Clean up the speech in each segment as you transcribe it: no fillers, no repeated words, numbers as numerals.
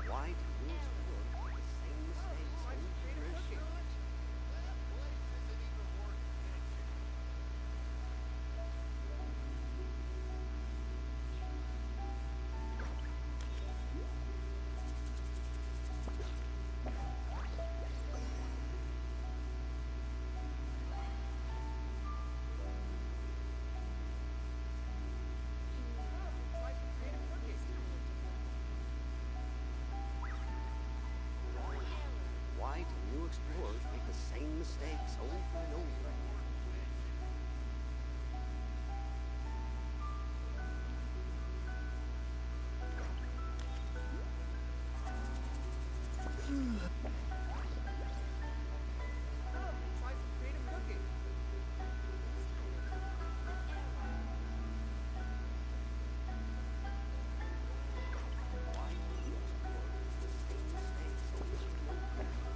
Why do you explore the same mistakes over and over? Why do new explorers make the same mistakes over and over? Why do new explorers make the same mistakes over and over?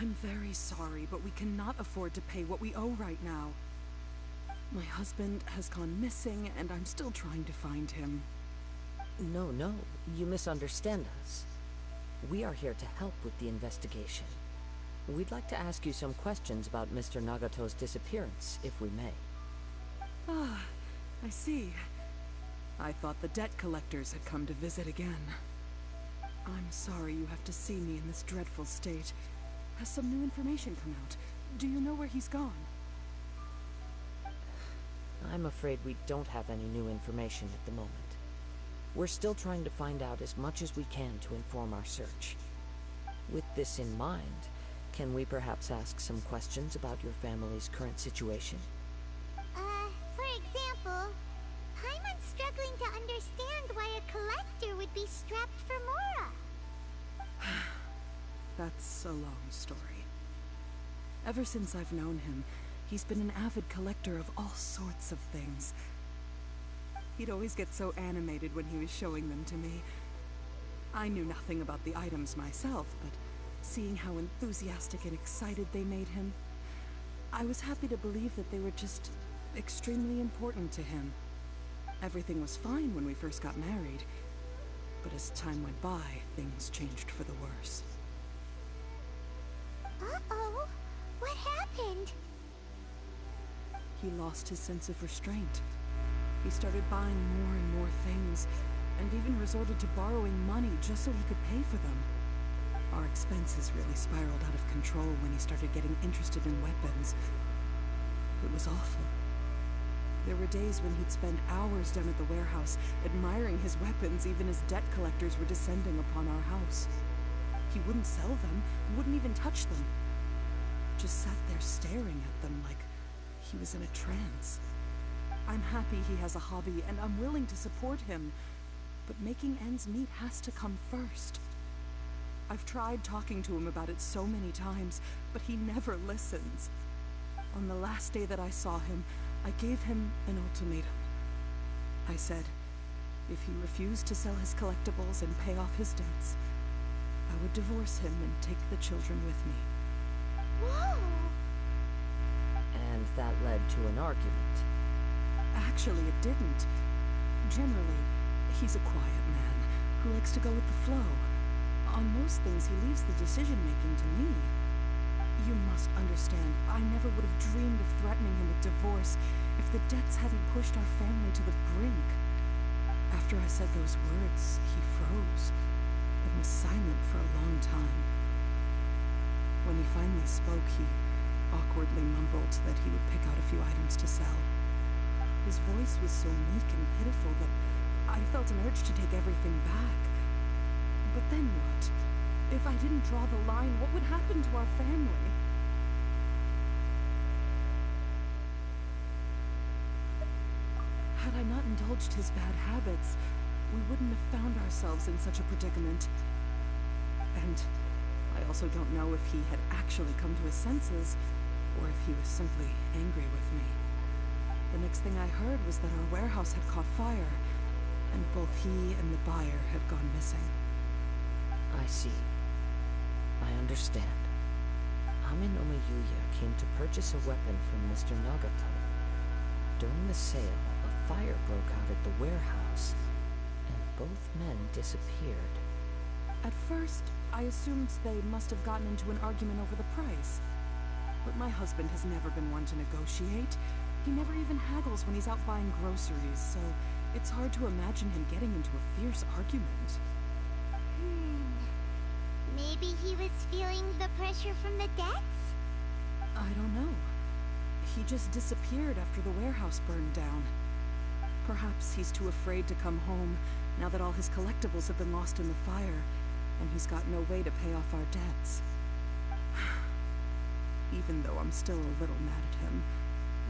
I'm very sorry, but we cannot afford to pay what we owe right now. My husband has gone missing, and I'm still trying to find him. No, you misunderstand us. We are here to help with the investigation. We'd like to ask you some questions about Mr. Nagato's disappearance, if we may. Ah, I see. I thought the debt collectors had come to visit again. I'm sorry you have to see me in this dreadful state. Has some new information come out? Do you know where he's gone? I'm afraid we don't have any new information at the moment. We're still trying to find out as much as we can to inform our search. With this in mind, can we perhaps ask some questions about your family's current situation? For example, Paimon's struggling to understand why a collector would be strapped for Mora. That's a long story. Ever since I've known him, he's been an avid collector of all sorts of things. He'd always get so animated when he was showing them to me. I knew nothing about the items myself, but seeing how enthusiastic and excited they made him, I was happy to believe that they were just extremely important to him. Everything was fine when we first got married, but as time went by, things changed for the worse. Uh-oh, what happened? He lost his sense of restraint. He started buying more and more things, and even resorted to borrowing money just so he could pay for them. Our expenses really spiraled out of control when he started getting interested in weapons. It was awful. There were days when he'd spend hours down at the warehouse, admiring his weapons even as debt collectors were descending upon our house. He wouldn't sell them, wouldn't even touch them. Just sat there staring at them like he was in a trance. I'm happy he has a hobby, and I'm willing to support him, but making ends meet has to come first. I've tried talking to him about it so many times, but he never listens. On the last day that I saw him, I gave him an ultimatum. I said, if he refused to sell his collectibles and pay off his debts, I would divorce him and take the children with me. Whoa! And that led to an argument. Actually, it didn't. Generally, he's a quiet man who likes to go with the flow. On most things, he leaves the decision-making to me. You must understand, I never would have dreamed of threatening him with divorce if the debts hadn't pushed our family to the brink. After I said those words, he froze and was silent for a long time. When he finally spoke, he awkwardly mumbled that he would pick out a few items to sell. His voice was so meek and pitiful that I felt an urge to take everything back. But then what? If I didn't draw the line, what would happen to our family? Had I not indulged his bad habits, we wouldn't have found ourselves in such a predicament. And I also don't know if he had actually come to his senses, or if he was simply angry with me. The next thing I heard was that our warehouse had caught fire, and both he and the buyer had gone missing. I see. I understand. Amin Omiyuya came to purchase a weapon from Mr. Nagato. During the sale, a fire broke out at the warehouse, and both men disappeared. At first, I assumed they must have gotten into an argument over the price. But my husband has never been one to negotiate. He never even haggles when he's out buying groceries, so it's hard to imagine him getting into a fierce argument. Maybe he was feeling the pressure from the debts? I don't know. He just disappeared after the warehouse burned down. Perhaps he's too afraid to come home now that all his collectibles have been lost in the fire, and he's got no way to pay off our debts. Even though I'm still a little mad at him,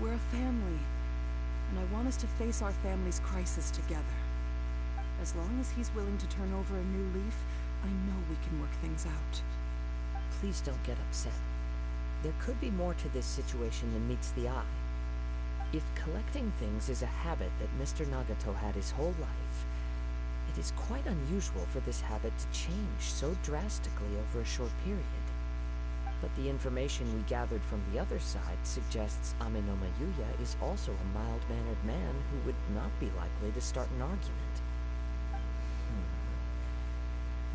we're a family, and I want us to face our family's crisis together. As long as he's willing to turn over a new leaf, I know we can work things out. Please don't get upset. There could be more to this situation than meets the eye. If collecting things is a habit that Mr. Nagato had his whole life, it is quite unusual for this habit to change so drastically over a short period. But the information we gathered from the other side suggests Amenoma Yuya is also a mild-mannered man who would not be likely to start an argument.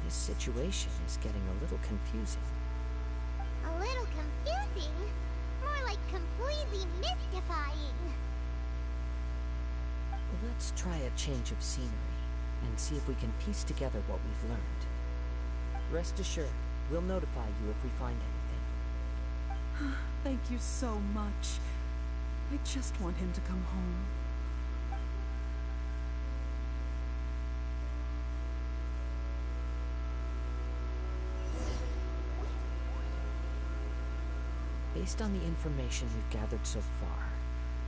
This situation is getting a little confusing. A little confusing? More like completely mystifying. Let's try a change of scenery and see if we can piece together what we've learned. Rest assured, we'll notify you if we find anything. Thank you so much. I just want him to come home. Based on the information we've gathered so far,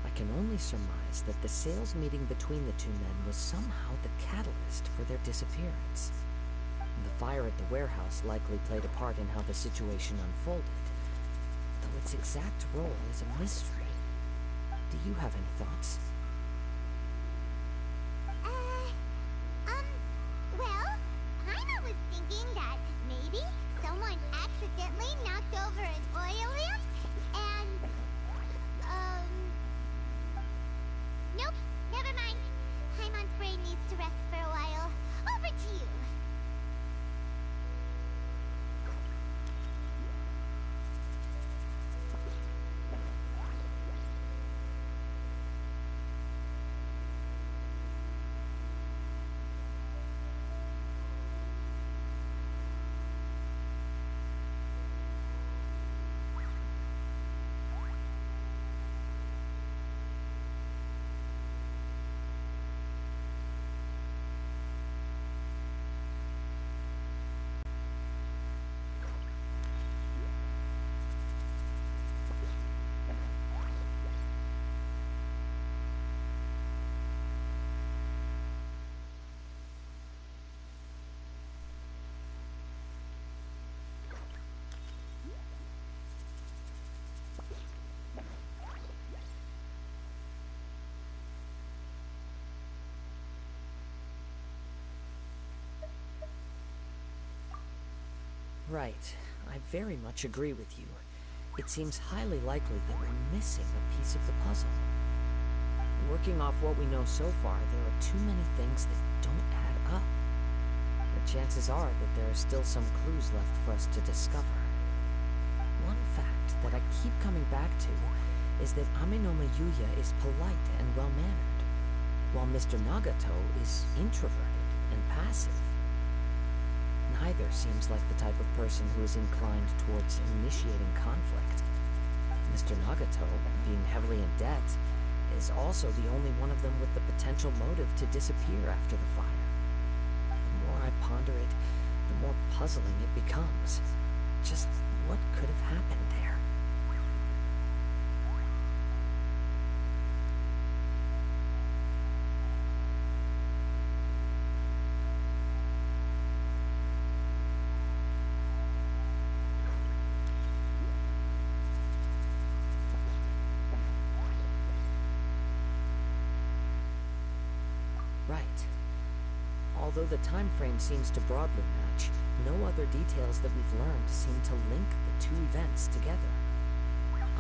I can only surmise that the sales meeting between the two men was somehow the catalyst for their disappearance. The fire at the warehouse likely played a part in how the situation unfolded, though its exact role is a mystery. Do you have any thoughts? Well, Paimon was thinking that maybe someone accidentally knocked over an oil lamp and, nope, never mind. Paimon's brain needs to rest for a while. Over to you. Right. I very much agree with you. It seems highly likely that we're missing a piece of the puzzle. Working off what we know so far, there are too many things that don't add up. The chances are that there are still some clues left for us to discover. One fact that I keep coming back to is that Amenoma Yuya is polite and well-mannered, while Mr. Nagato is introverted and passive. Neither seems like the type of person who is inclined towards initiating conflict. Mr. Nagato, being heavily in debt, is also the only one of them with the potential motive to disappear after the fire. The more I ponder it, the more puzzling it becomes. Just what could have happened there? Right. Although the time frame seems to broadly match, no other details that we've learned seem to link the two events together.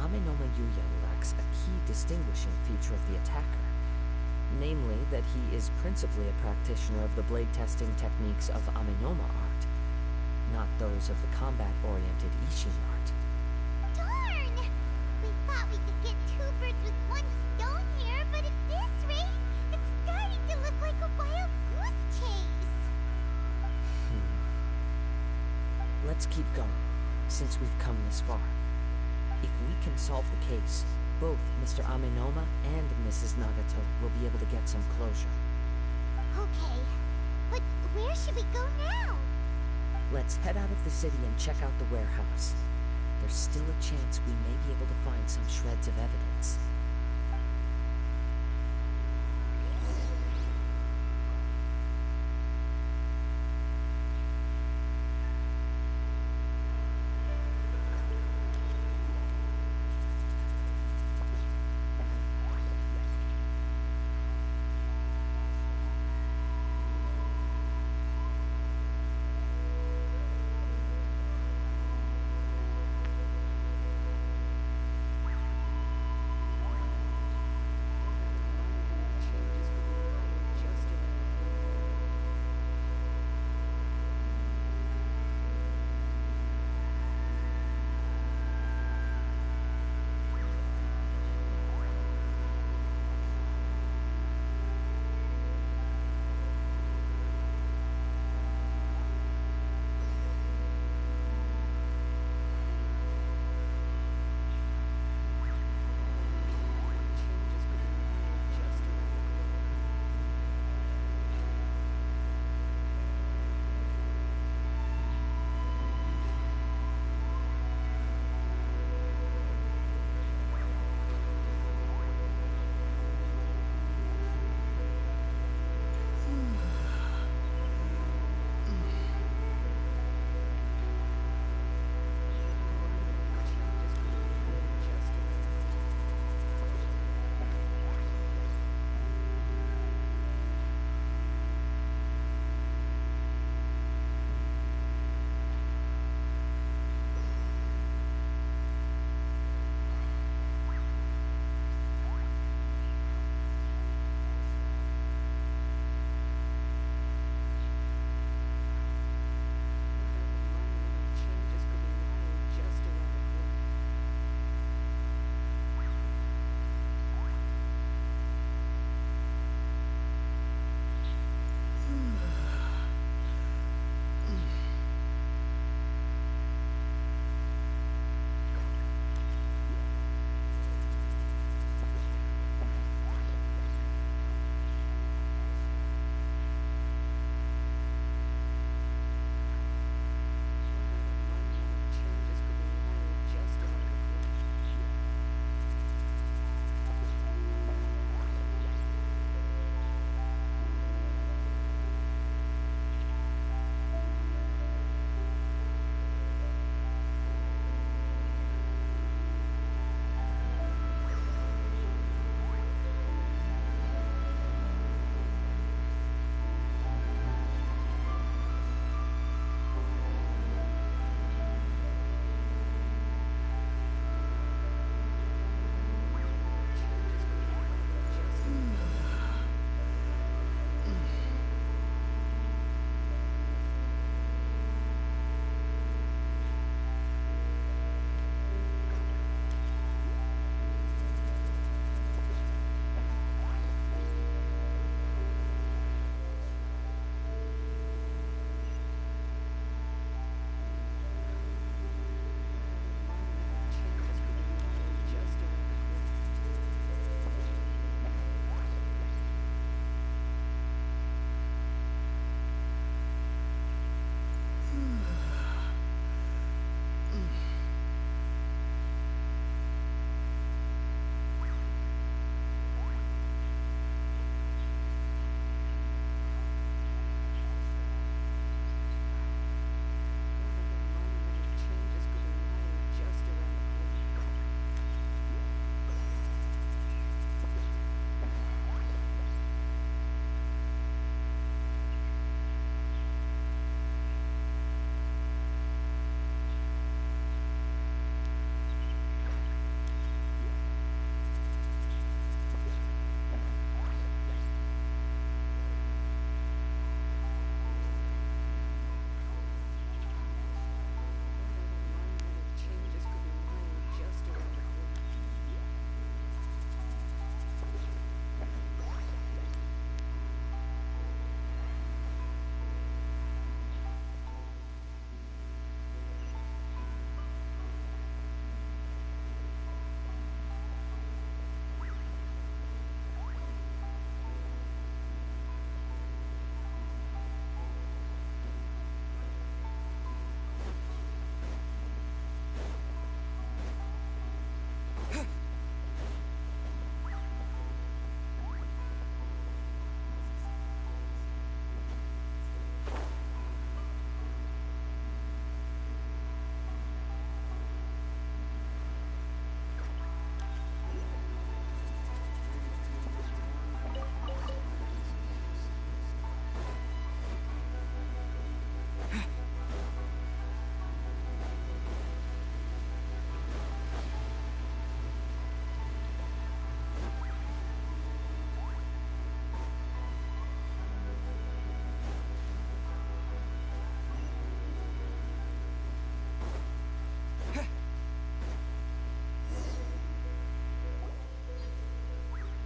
Amenoma Yuya lacks a key distinguishing feature of the attacker, namely that he is principally a practitioner of the blade testing techniques of Amenoma art, not those of the combat-oriented Ishin art. Darn! We thought we could get two birds with one stone here, but at this rate, it's starting to look like a wild goose chase. Let's keep going, since we've come this far. If we can solve the case, both Mr. Amenoma and Mrs. Nagato will be able to get some closure. Okay, but where should we go now? Let's head out of the city and check out the warehouse. There's still a chance we may be able to find some shreds of evidence.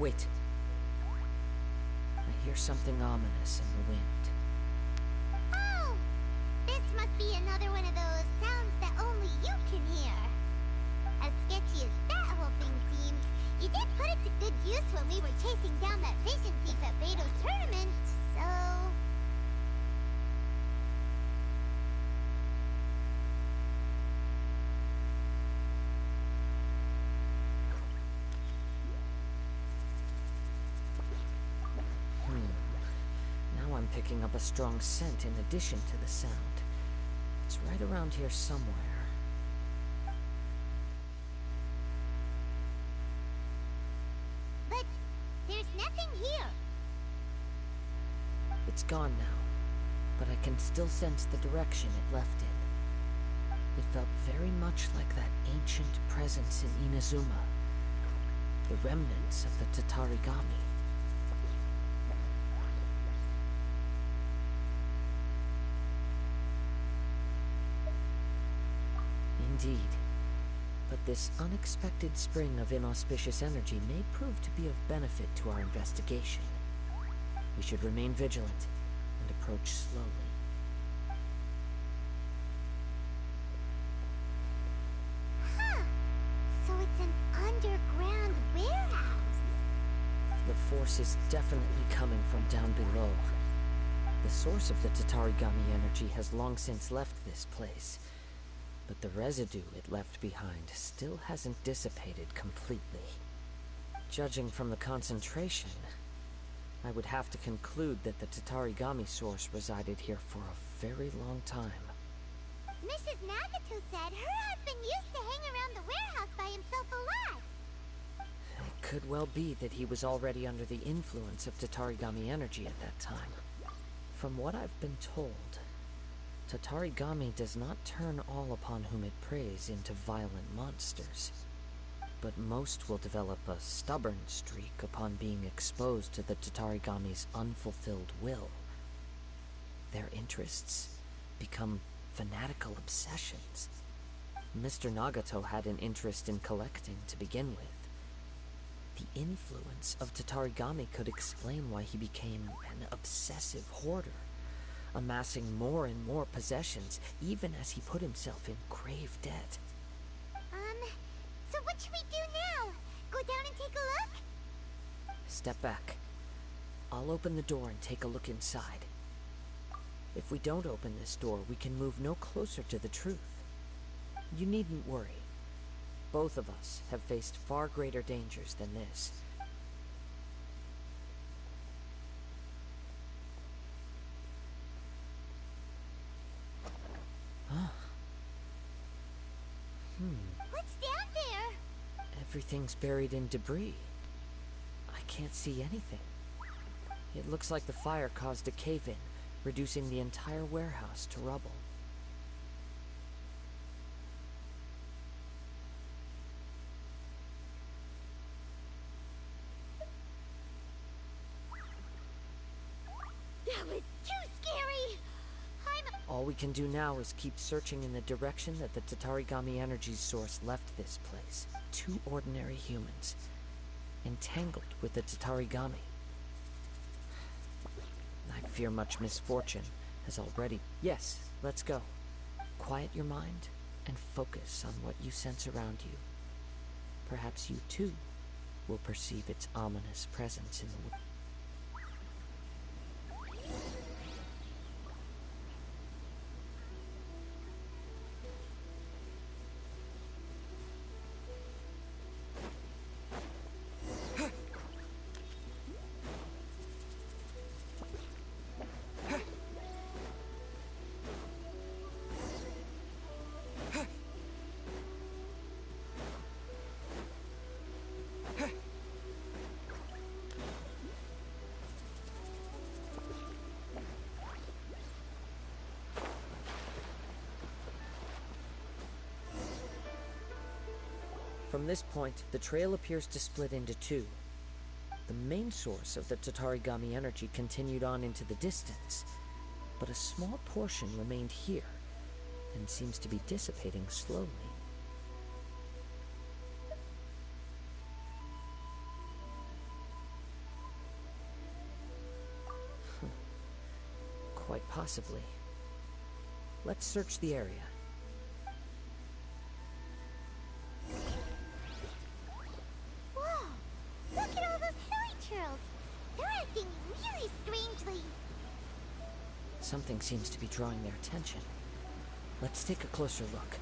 Wait. I hear something ominous in the wind. Oh! This must be another one of those sounds that only you can hear. As sketchy as that whole thing seems, you did put it to good use when we were chasing down that vision thief at Beto's tournament, so... Now I'm picking up a strong scent in addition to the sound. It's right around here somewhere. But there's nothing here. It's gone now, but I can still sense the direction it left in. It felt very much like that ancient presence in Inazuma. The remnants of the Tatarigami. Indeed. But this unexpected spring of inauspicious energy may prove to be of benefit to our investigation. We should remain vigilant and approach slowly. Huh. So it's an underground warehouse. The force is definitely coming from down below. The source of the Tatarigami energy has long since left this place. But the residue it left behind still hasn't dissipated completely. Judging from the concentration, I would have to conclude that the Tatarigami source resided here for a very long time. Mrs. Nagato said her husband used to hang around the warehouse by himself a lot. It could well be that he was already under the influence of Tatarigami energy at that time. From what I've been told, Tatarigami does not turn all upon whom it preys into violent monsters, but most will develop a stubborn streak upon being exposed to the Tatarigami's unfulfilled will. Their interests become fanatical obsessions. Mr. Nagato had an interest in collecting to begin with. The influence of Tatarigami could explain why he became an obsessive hoarder, amassing more and more possessions, even as he put himself in grave debt. So what should we do now? Go down and take a look? Step back. I'll open the door and take a look inside. If we don't open this door, we can move no closer to the truth. You needn't worry. Both of us have faced far greater dangers than this. What's down there? Everything's buried in debris. I can't see anything. It looks like the fire caused a cave-in, reducing the entire warehouse to rubble. That was too scary! All we can do now is keep searching in the direction that the Tatarigami energy source left this place. Two ordinary humans, entangled with the Tatarigami. I fear much misfortune has already... Yes, let's go. Quiet your mind and focus on what you sense around you. Perhaps you too will perceive its ominous presence in the world. From this point, the trail appears to split into two. The main source of the Tatarigami energy continued on into the distance, but a small portion remained here, and seems to be dissipating slowly. Possibly. Let's search the area. Whoa! Look at all those hilly churls! They're acting really strangely. Something seems to be drawing their attention. Let's take a closer look.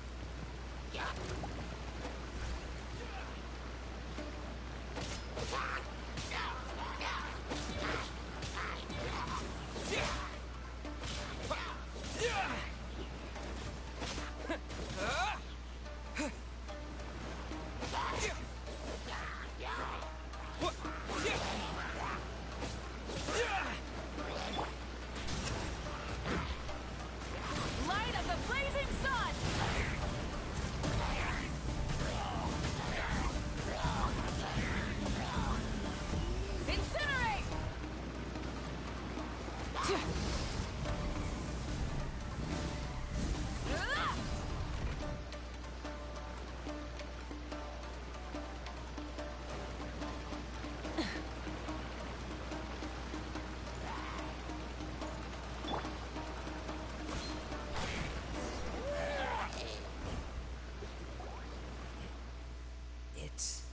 Light of the blazing sun! Incinerate! It's...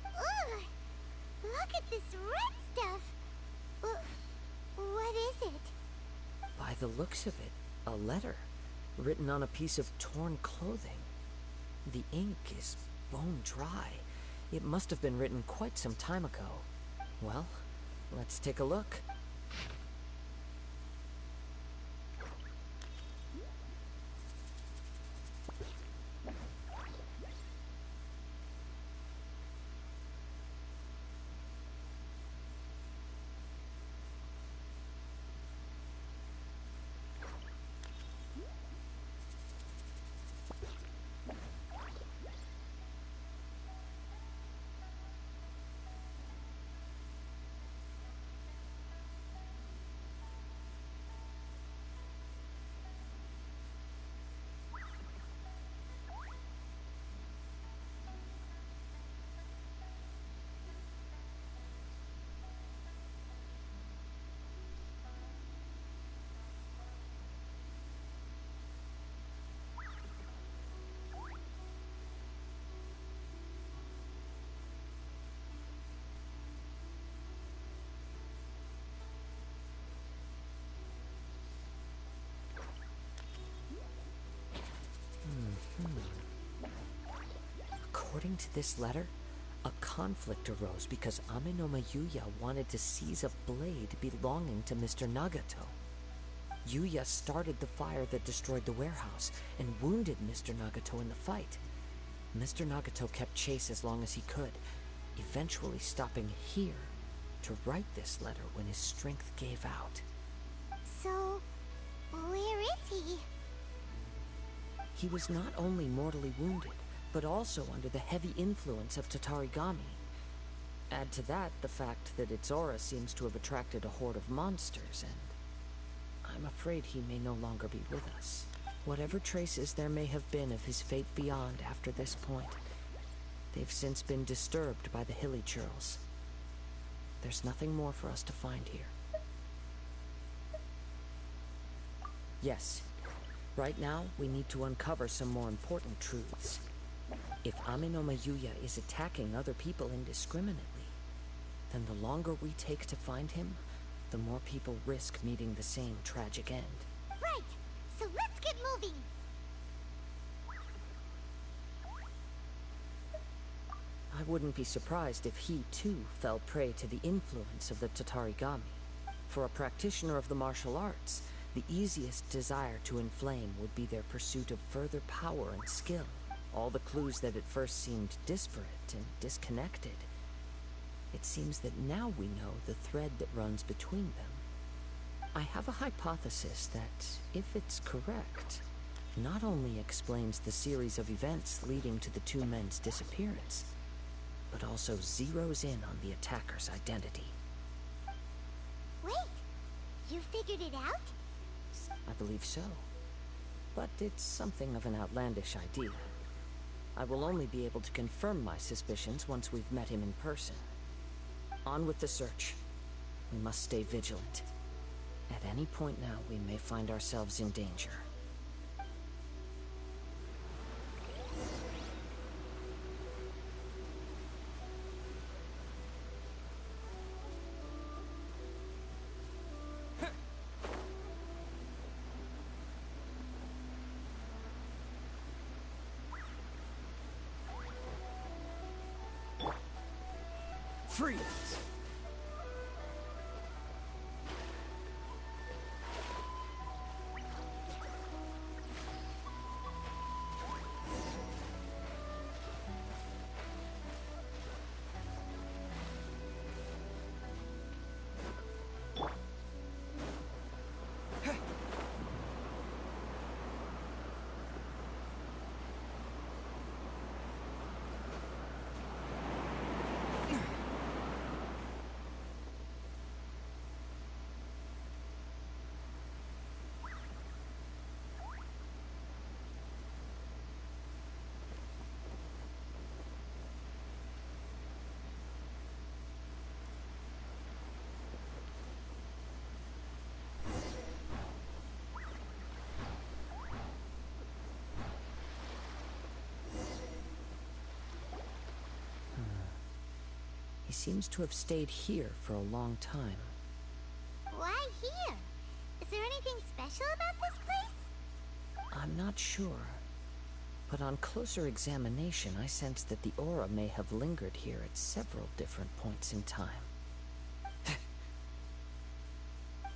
Ugh! Look at this red stuff! What is it? By the looks of it, a letter written on a piece of torn clothing. The ink is bone dry. It must have been written quite some time ago. Well, let's take a look. According to this letter, a conflict arose because Ame-no-ma Yuya wanted to seize a blade belonging to Mr. Nagato. Yuya started the fire that destroyed the warehouse and wounded Mr. Nagato in the fight. Mr. Nagato kept chase as long as he could, eventually stopping here to write this letter when his strength gave out. So, where is he? He was not only mortally wounded, but also under the heavy influence of Tatarigami. Add to that the fact that its aura seems to have attracted a horde of monsters, and I'm afraid he may no longer be with us. Whatever traces there may have been of his fate beyond after this point, they've since been disturbed by the hilly churls. There's nothing more for us to find here. Yes, right now we need to uncover some more important truths. If Ame-no-ma Yuya is attacking other people indiscriminately, then the longer we take to find him, the more people risk meeting the same tragic end. Right! So let's get moving! I wouldn't be surprised if he, too, fell prey to the influence of the Tatarigami. For a practitioner of the martial arts, the easiest desire to inflame would be their pursuit of further power and skill. All the clues that at first seemed disparate and disconnected. It seems that now we know the thread that runs between them. I have a hypothesis that, if it's correct, not only explains the series of events leading to the two men's disappearance, but also zeroes in on the attacker's identity. Wait! You figured it out? I believe so. But it's something of an outlandish idea. I will only be able to confirm my suspicions once we've met him in person. On with the search. We must stay vigilant. At any point now, we may find ourselves in danger. Freeze! He seems to have stayed here for a long time. Why here? Is there anything special about this place? I'm not sure. But on closer examination, I sense that the aura may have lingered here at several different points in time.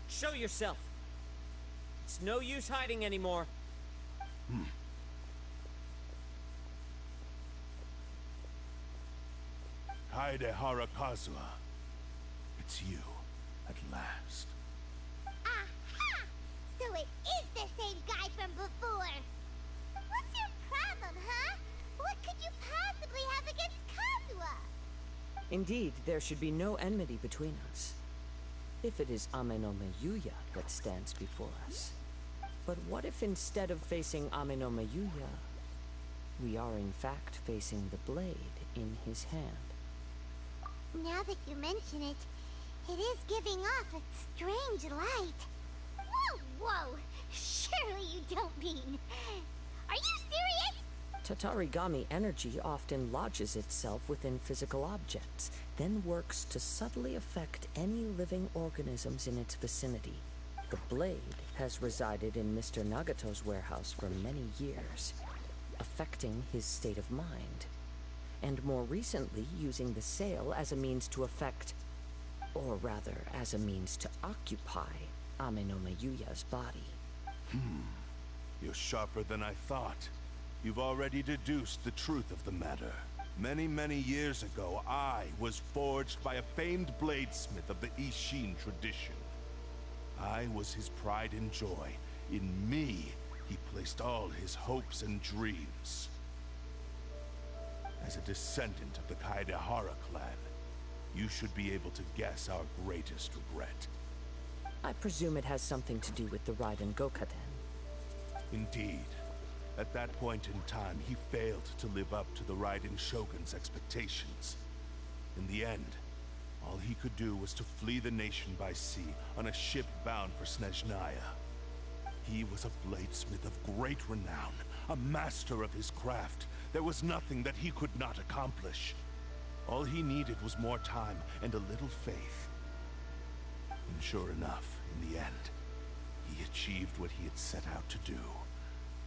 Show yourself! It's no use hiding anymore. Haide Harakazua. It's you, at last. Aha! So it is the same guy from before! What's your problem, huh? What could you possibly have against Kazuha? Indeed, there should be no enmity between us. If it is Ame no Miyuya that stands before us. But what if instead of facing Ame no Miyuya, we are in fact facing the blade in his hand? Now that you mention it, it is giving off a strange light. Whoa, whoa! Surely you don't mean... Are you serious? Tatarigami energy often lodges itself within physical objects, then works to subtly affect any living organisms in its vicinity. The blade has resided in Mr. Nagato's warehouse for many years, affecting his state of mind, and more recently using the sale as a means to affect, or rather as a means to occupy, Ame no Miyuya's body. You're sharper than I thought. You've already deduced the truth of the matter. Many, many years ago, I was forged by a famed bladesmith of the Ishin tradition. I was his pride and joy. In me, he placed all his hopes and dreams. As a descendant of the Kaedehara clan, you should be able to guess our greatest regret. I presume it has something to do with the Raiden Gokaden. Indeed. At that point in time, he failed to live up to the Raiden Shogun's expectations. In the end, all he could do was to flee the nation by sea on a ship bound for Snezhnaya. He was a bladesmith of great renown, a master of his craft. There was nothing that he could not accomplish. All he needed was more time and a little faith. And sure enough, in the end, he achieved what he had set out to do.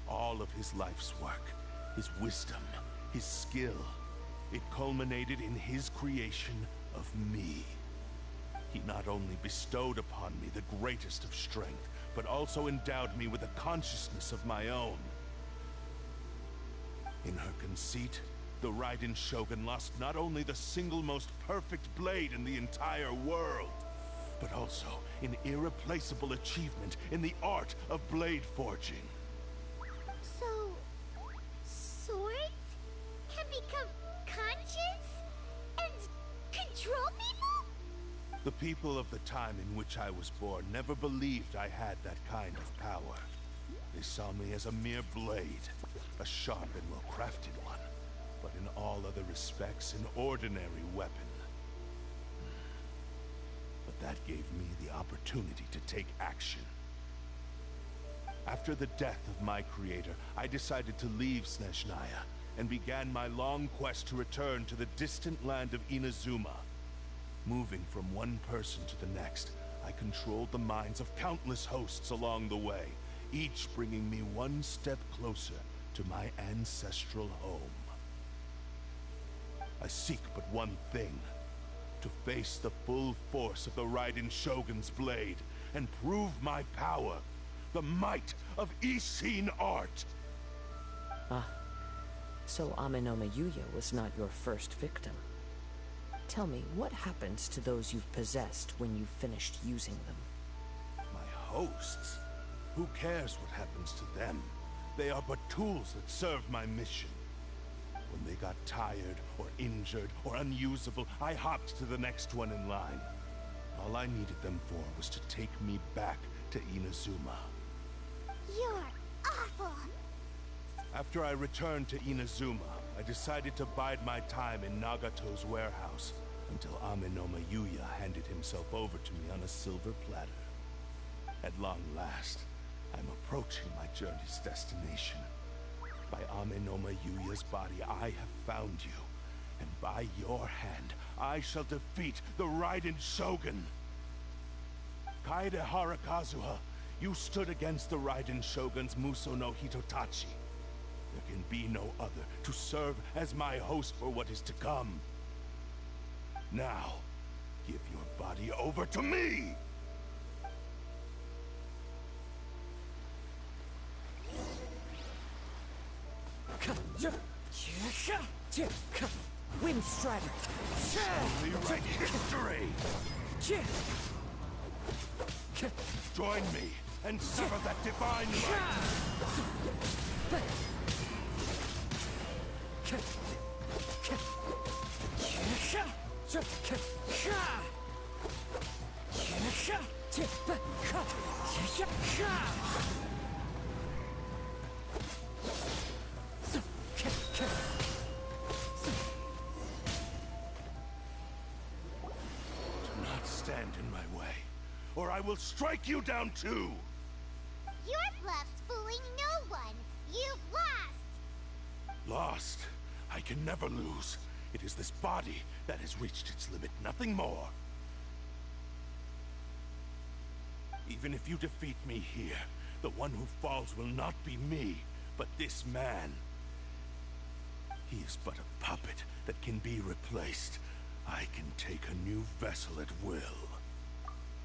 All of his life's work, his wisdom, his skill, it culminated in his creation of me. He not only bestowed upon me the greatest of strength, but also endowed me with a consciousness of my own. In her conceit, the Raiden Shogun lost not only the single most perfect blade in the entire world, but also an irreplaceable achievement in the art of blade forging. So... swords can become conscious and control people? The people of the time in which I was born never believed I had that kind of power. They saw me as a mere blade, a sharp and well-crafted one, but in all other respects an ordinary weapon. But That gave me the opportunity to take action. After the death of my creator, I decided to leave Snezhnaya and began my long quest to return to the distant land of Inazuma. Moving from one person to the next, I controlled the minds of countless hosts along the way, each bringing me one step closer to my ancestral home. I seek but one thing: to face the full force of the Raiden Shogun's blade and prove my power, the might of Ishin art. Ah, so Ame Yuya was not your first victim. Tell me, what happens to those you've possessed when you've finished using them? My hosts? Who cares what happens to them? They are but tools that serve my mission. When they got tired, or injured, or unusable, I hopped to the next one in line. All I needed them for was to take me back to Inazuma. You're awful! After I returned to Inazuma, I decided to bide my time in Nagato's warehouse until Ame Yuya handed himself over to me on a silver platter. At long last, I'm approaching my journey's destination. By Ame Yuya's body, I have found you, and by your hand, I shall defeat the Raiden Shogun. Kaede Harakazuha, you stood against the Raiden Shogun's Muso no Hitotachi. There can be no other to serve as my host for what is to come. Now, give your body over to me! Wind Strider! Rewrite history! Join me and sever that divine light! Do not stand in my way, or I will strike you down too! Your bluff's fooling no one! You've lost! Lost? I can never lose. It is this body that has reached its limit, nothing more. Even if you defeat me here, the one who falls will not be me, but this man. He is but a puppet that can be replaced. I can take a new vessel at will.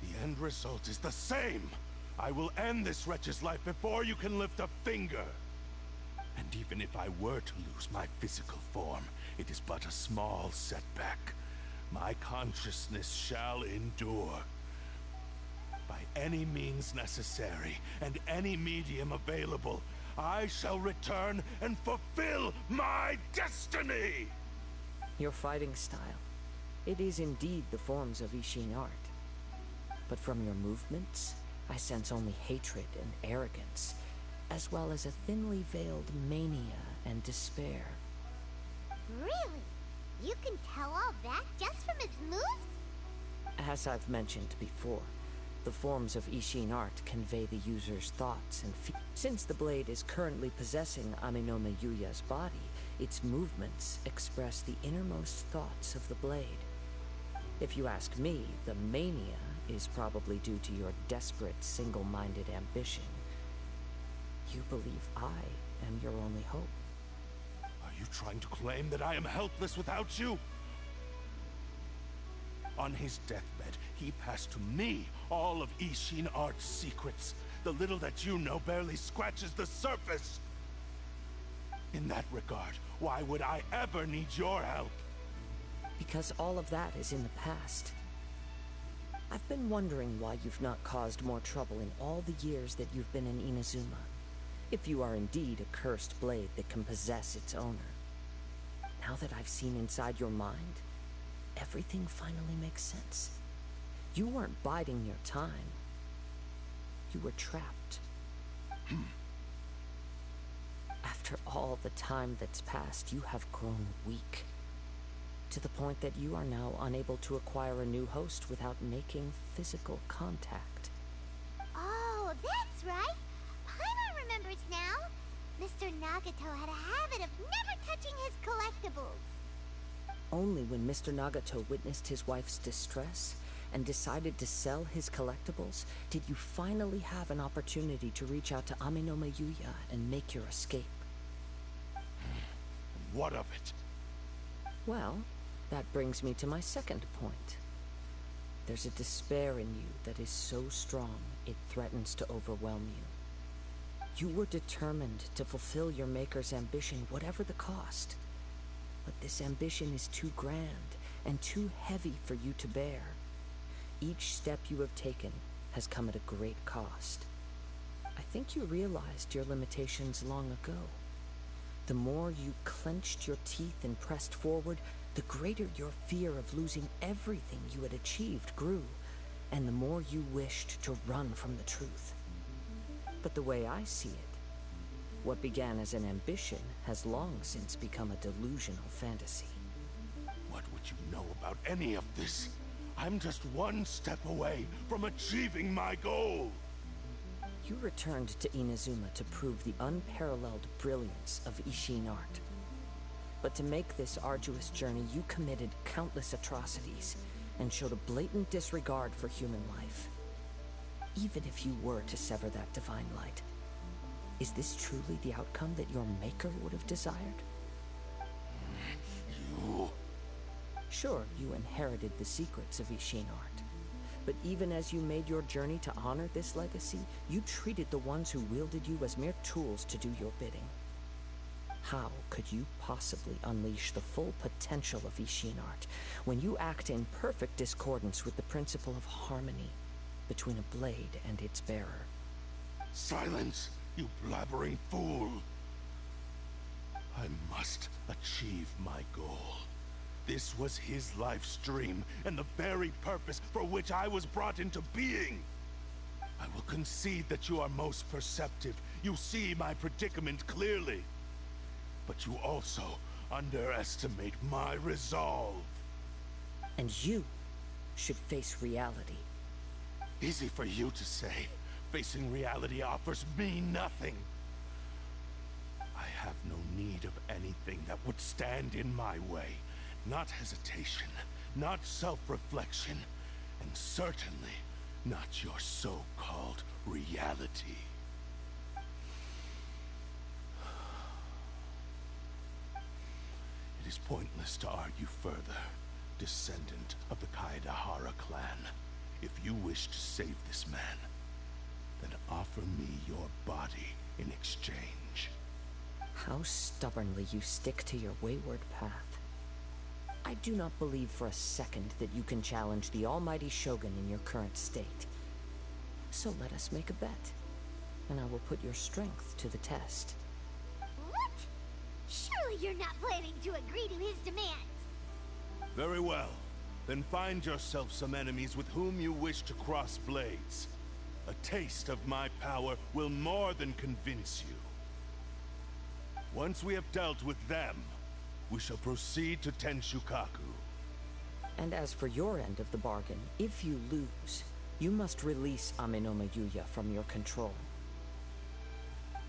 The end result is the same! I will end this wretch's life before you can lift a finger! And even if I were to lose my physical form, it is but a small setback. My consciousness shall endure. By any means necessary, and any medium available, I shall return and fulfill my destiny! Your fighting style. It is indeed the forms of Ishin art. But from your movements, I sense only hatred and arrogance, as well as a thinly veiled mania and despair. Really? You can tell all that just from his moves? As I've mentioned before, the forms of Ishin art convey the user's thoughts and feelings. Since the blade is currently possessing Ame Yuya's body, its movements express the innermost thoughts of the blade. If you ask me, the mania is probably due to your desperate, single-minded ambition. You believe I am your only hope. Are you trying to claim that I am helpless without you? On his deathbed, he passed to me all of Ishin art's secrets. The little that you know barely scratches the surface. In that regard, why would I ever need your help? Because all of that is in the past. I've been wondering why you've not caused more trouble in all the years that you've been in Inazuma. If you are indeed a cursed blade that can possess its owner. Now that I've seen inside your mind, everything finally makes sense. You weren't biding your time. You were trapped. After all the time that's passed, you have grown weak. to the point that you are now unable to acquire a new host without making physical contact. Oh, that's right. Paimon remembers now. Mr. Nagato had a habit of never touching his collectibles. Only when Mr. Nagato witnessed his wife's distress and decided to sell his collectibles did you finally have an opportunity to reach out to Aminome Yuya and make your escape. What of it? Well, that brings me to my second point. There's a despair in you that is so strong it threatens to overwhelm you. You were determined to fulfill your maker's ambition, whatever the cost. But this ambition is too grand and too heavy for you to bear. Each step you have taken has come at a great cost. I think you realized your limitations long ago. The more you clenched your teeth and pressed forward, the greater your fear of losing everything you had achieved grew, and the more you wished to run from the truth. But the way I see it, what began as an ambition has long since become a delusional fantasy. What would you know about any of this? I'm just one step away from achieving my goal! You returned to Inazuma to prove the unparalleled brilliance of Ishin art. But to make this arduous journey, you committed countless atrocities and showed a blatant disregard for human life. Even if you were to sever that divine light, is this truly the outcome that your maker would have desired? You... Sure, you inherited the secrets of Ishin art. But even as you made your journey to honor this legacy, you treated the ones who wielded you as mere tools to do your bidding. How could you possibly unleash the full potential of Ishin art when you act in perfect discordance with the principle of harmony between a blade and its bearer? Silence, you blabbering fool! I must achieve my goal. This was his life's dream, and the very purpose for which I was brought into being. I will concede that you are most perceptive. You see my predicament clearly. But you also underestimate my resolve. And you should face reality. Easy for you to say. Facing reality offers me nothing. I have no need of anything that would stand in my way. Not hesitation, not self-reflection, and certainly not your so-called reality. It is pointless to argue further, descendant of the Kaedahara clan. If you wish to save this man, then offer me your body in exchange. How stubbornly you stick to your wayward path. I do not believe for a second that you can challenge the almighty Shogun in your current state. So let us make a bet, and I will put your strength to the test. What? Surely you're not planning to agree to his demands. Very well. Then find yourself some enemies with whom you wish to cross blades. A taste of my power will more than convince you. Once we have dealt with them, we shall proceed to Tenshukaku. And as for your end of the bargain, if you lose, you must release Aminome Yuya from your control.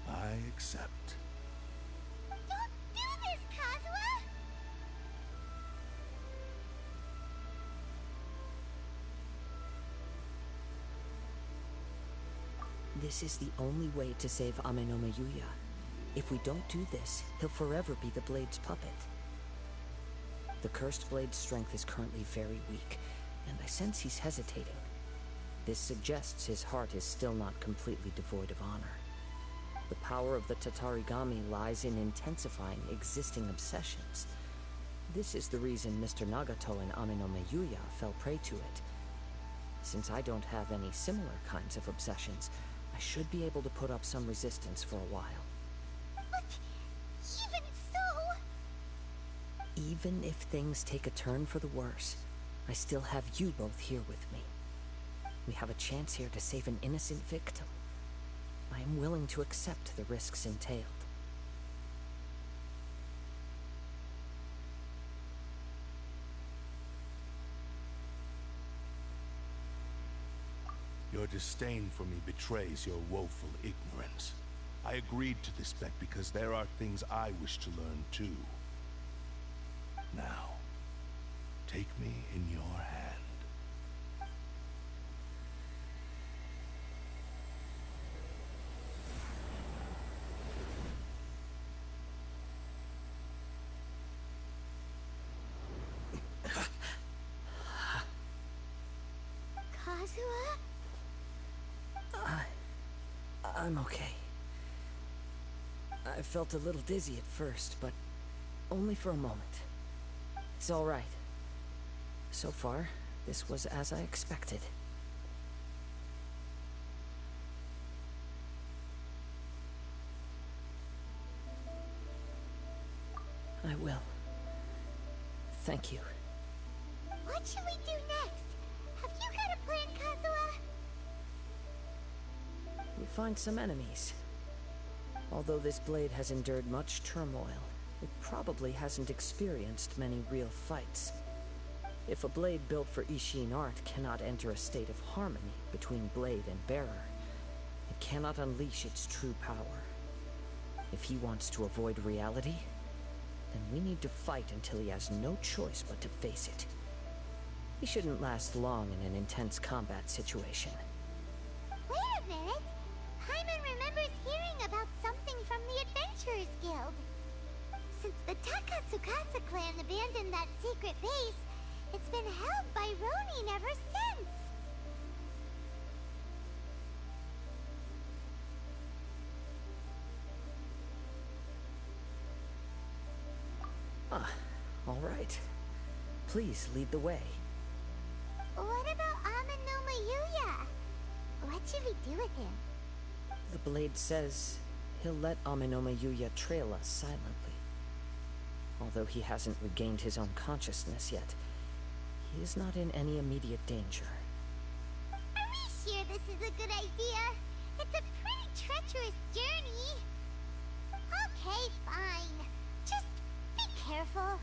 I accept. Don't do this, Kazuha! This is the only way to save Aminome Yuya. If we don't do this, he'll forever be the Blade's puppet. The Cursed Blade's strength is currently very weak, and I sense he's hesitating. This suggests his heart is still not completely devoid of honor. The power of the Tatarigami lies in intensifying existing obsessions. This is the reason Mr. Nagato and Aminome Yuya fell prey to it. Since I don't have any similar kinds of obsessions, I should be able to put up some resistance for a while. But even so... Even if things take a turn for the worse, I still have you both here with me. We have a chance here to save an innocent victim. I am willing to accept the risks entailed. Your disdain for me betrays your woeful ignorance. I agreed to this bet because there are things I wish to learn too. Now, take me in your hand. Kazuha? I'm okay. I felt a little dizzy at first, but only for a moment. It's all right. So far, this was as I expected. I will. Thank you. What should we do next? Have you got a plan, Kazuha? We find some enemies. Although this blade has endured much turmoil, it probably hasn't experienced many real fights. If a blade built for Ishin art cannot enter a state of harmony between blade and bearer, it cannot unleash its true power. If he wants to avoid reality, then we need to fight until he has no choice but to face it. He shouldn't last long in an intense combat situation. Wait a minute! Paimon remembers hearing about something from the Adventurers Guild. Since the Takatsukasa clan abandoned that secret base, it's been held by Ronin ever since. Ah, all right. Please lead the way. What about Amano Mayuya? What should we do with him? The blade says he'll let Aminoma Yuya trail us silently. Although he hasn't regained his own consciousness yet, he is not in any immediate danger. Are we sure this is a good idea? It's a pretty treacherous journey. Okay, fine. Just be careful.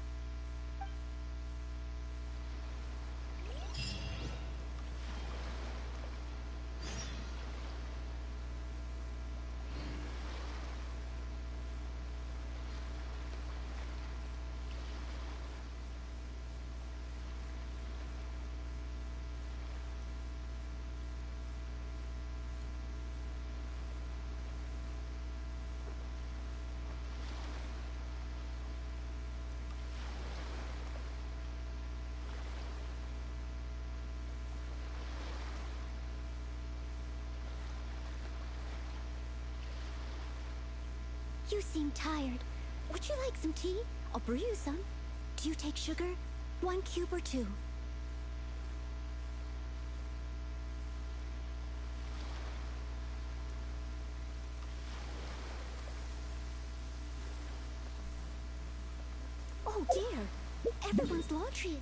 You seem tired. Would you like some tea? I'll brew you some. Do you take sugar? 1 cube or 2? Oh dear! Everyone's laundry.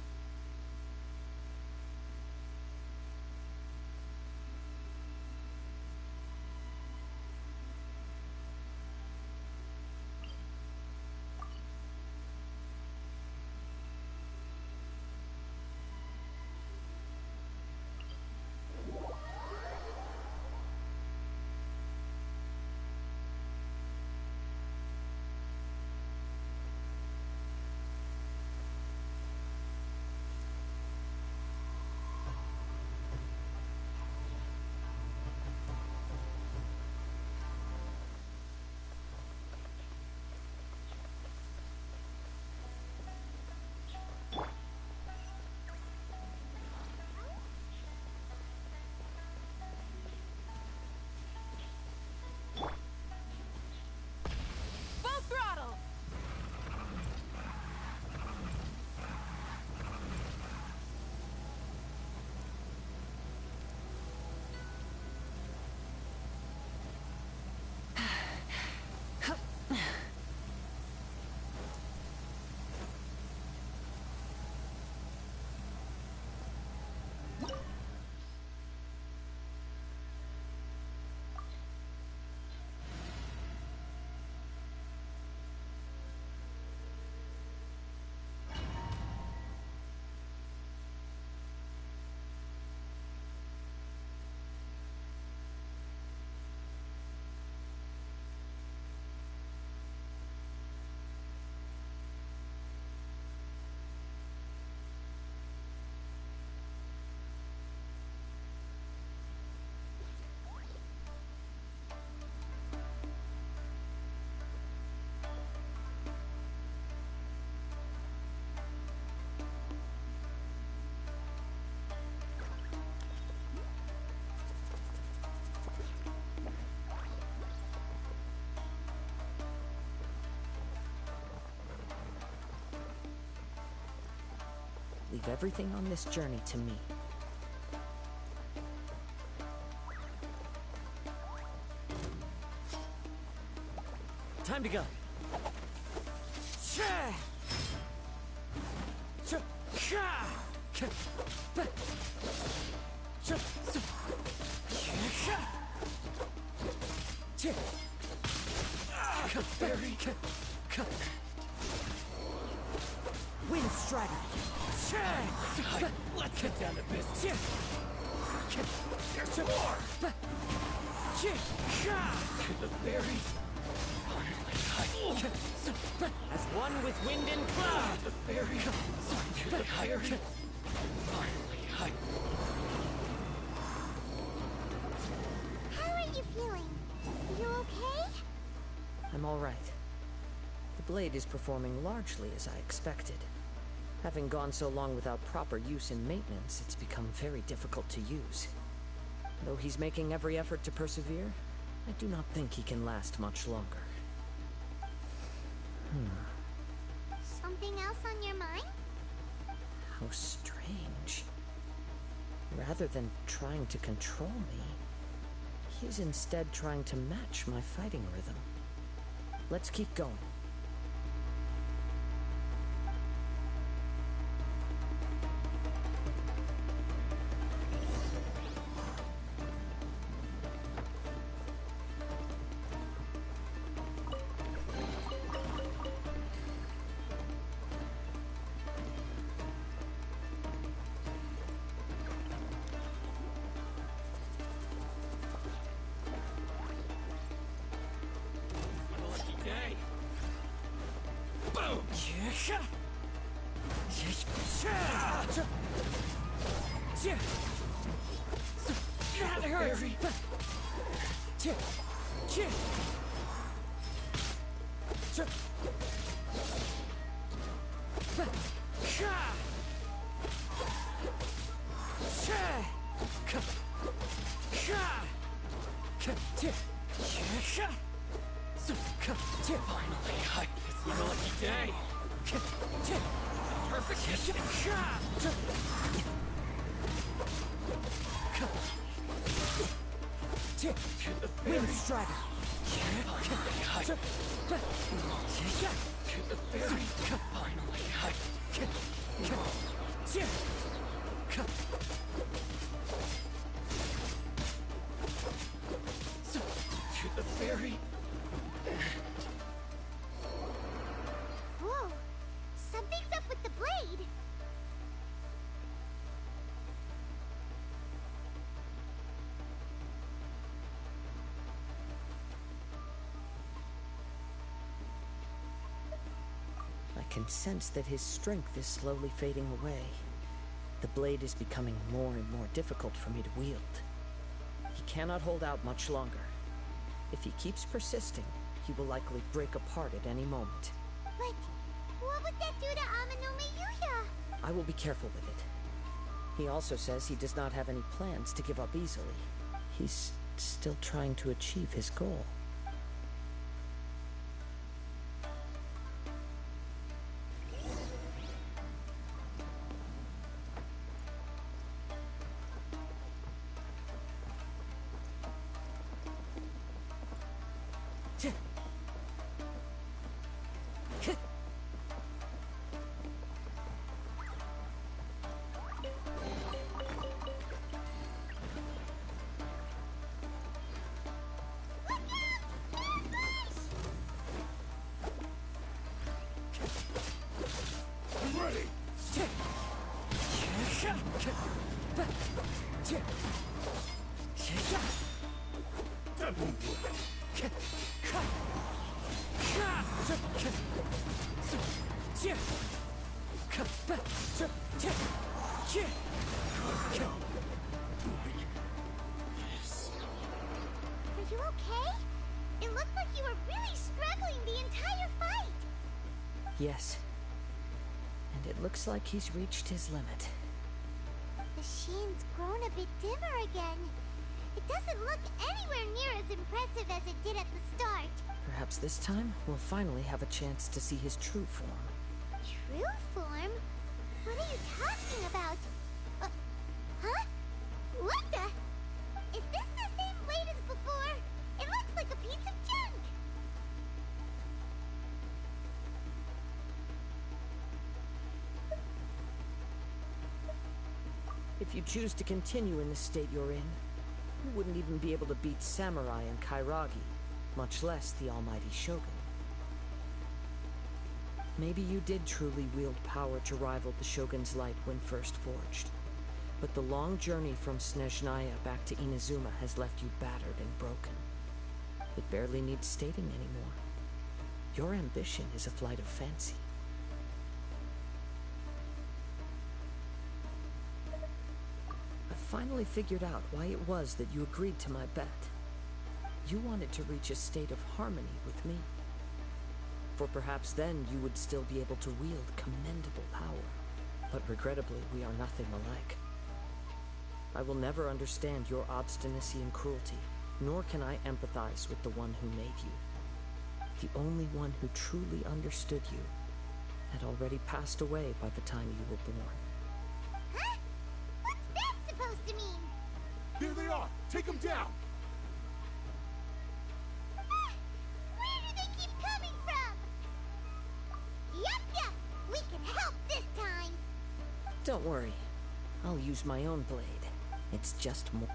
Leave everything on this journey to me. Time to go. Wind Strider! Let's get down to business. There's some more! To the berry. As one with wind and cloud! The berry. To the berry. Finally, How are you feeling? You okay? I'm all right. The blade is performing largely as I expected. Having gone so long without proper use and maintenance, it's become very difficult to use. Though he's making every effort to persevere, I do not think he can last much longer. Something else on your mind? How strange. Rather than trying to control me, he's instead trying to match my fighting rhythm. Let's keep going. That hurts! Finally, it's your lucky day. Perfect. Wind Strider! To the berry. Finally, to the berry. Whoa! Something's up with the blade! I can sense that his strength is slowly fading away. The blade is becoming more and more difficult for me to wield. He cannot hold out much longer. If he keeps persisting, he will likely break apart at any moment. But what would that do to Amanome Yuya? I will be careful with it. He also says he does not have any plans to give up easily. He's still trying to achieve his goal. I'm ready! That won't work. Are you okay? It looked like you were really struggling the entire fight! Yes. And it looks like he's reached his limit. The sheen's grown a bit dimmer again. It doesn't look anywhere near as impressive as it did at the start. Perhaps this time, we'll finally have a chance to see his true form. True form? What are you talking about? Huh? What the? Is this the same blade as before? It looks like a piece of junk! If you choose to continue in the state you're in, you wouldn't even be able to beat Samurai and Kairagi, much less the almighty Shogun. Maybe you did truly wield power to rival the Shogun's light when first forged. But the long journey from Snezhnaya back to Inazuma has left you battered and broken. It barely needs stating anymore. Your ambition is a flight of fancy. I finally figured out why it was that you agreed to my bet. You wanted to reach a state of harmony with me. For perhaps then you would still be able to wield commendable power. But regrettably, we are nothing alike. I will never understand your obstinacy and cruelty, nor can I empathize with the one who made you. The only one who truly understood you had already passed away by the time you were born. Huh? What's that supposed to mean? There they are! Take them down! Where do they keep coming from? Yup! We can help this time! Don't worry. I'll use my own blade. It's just more...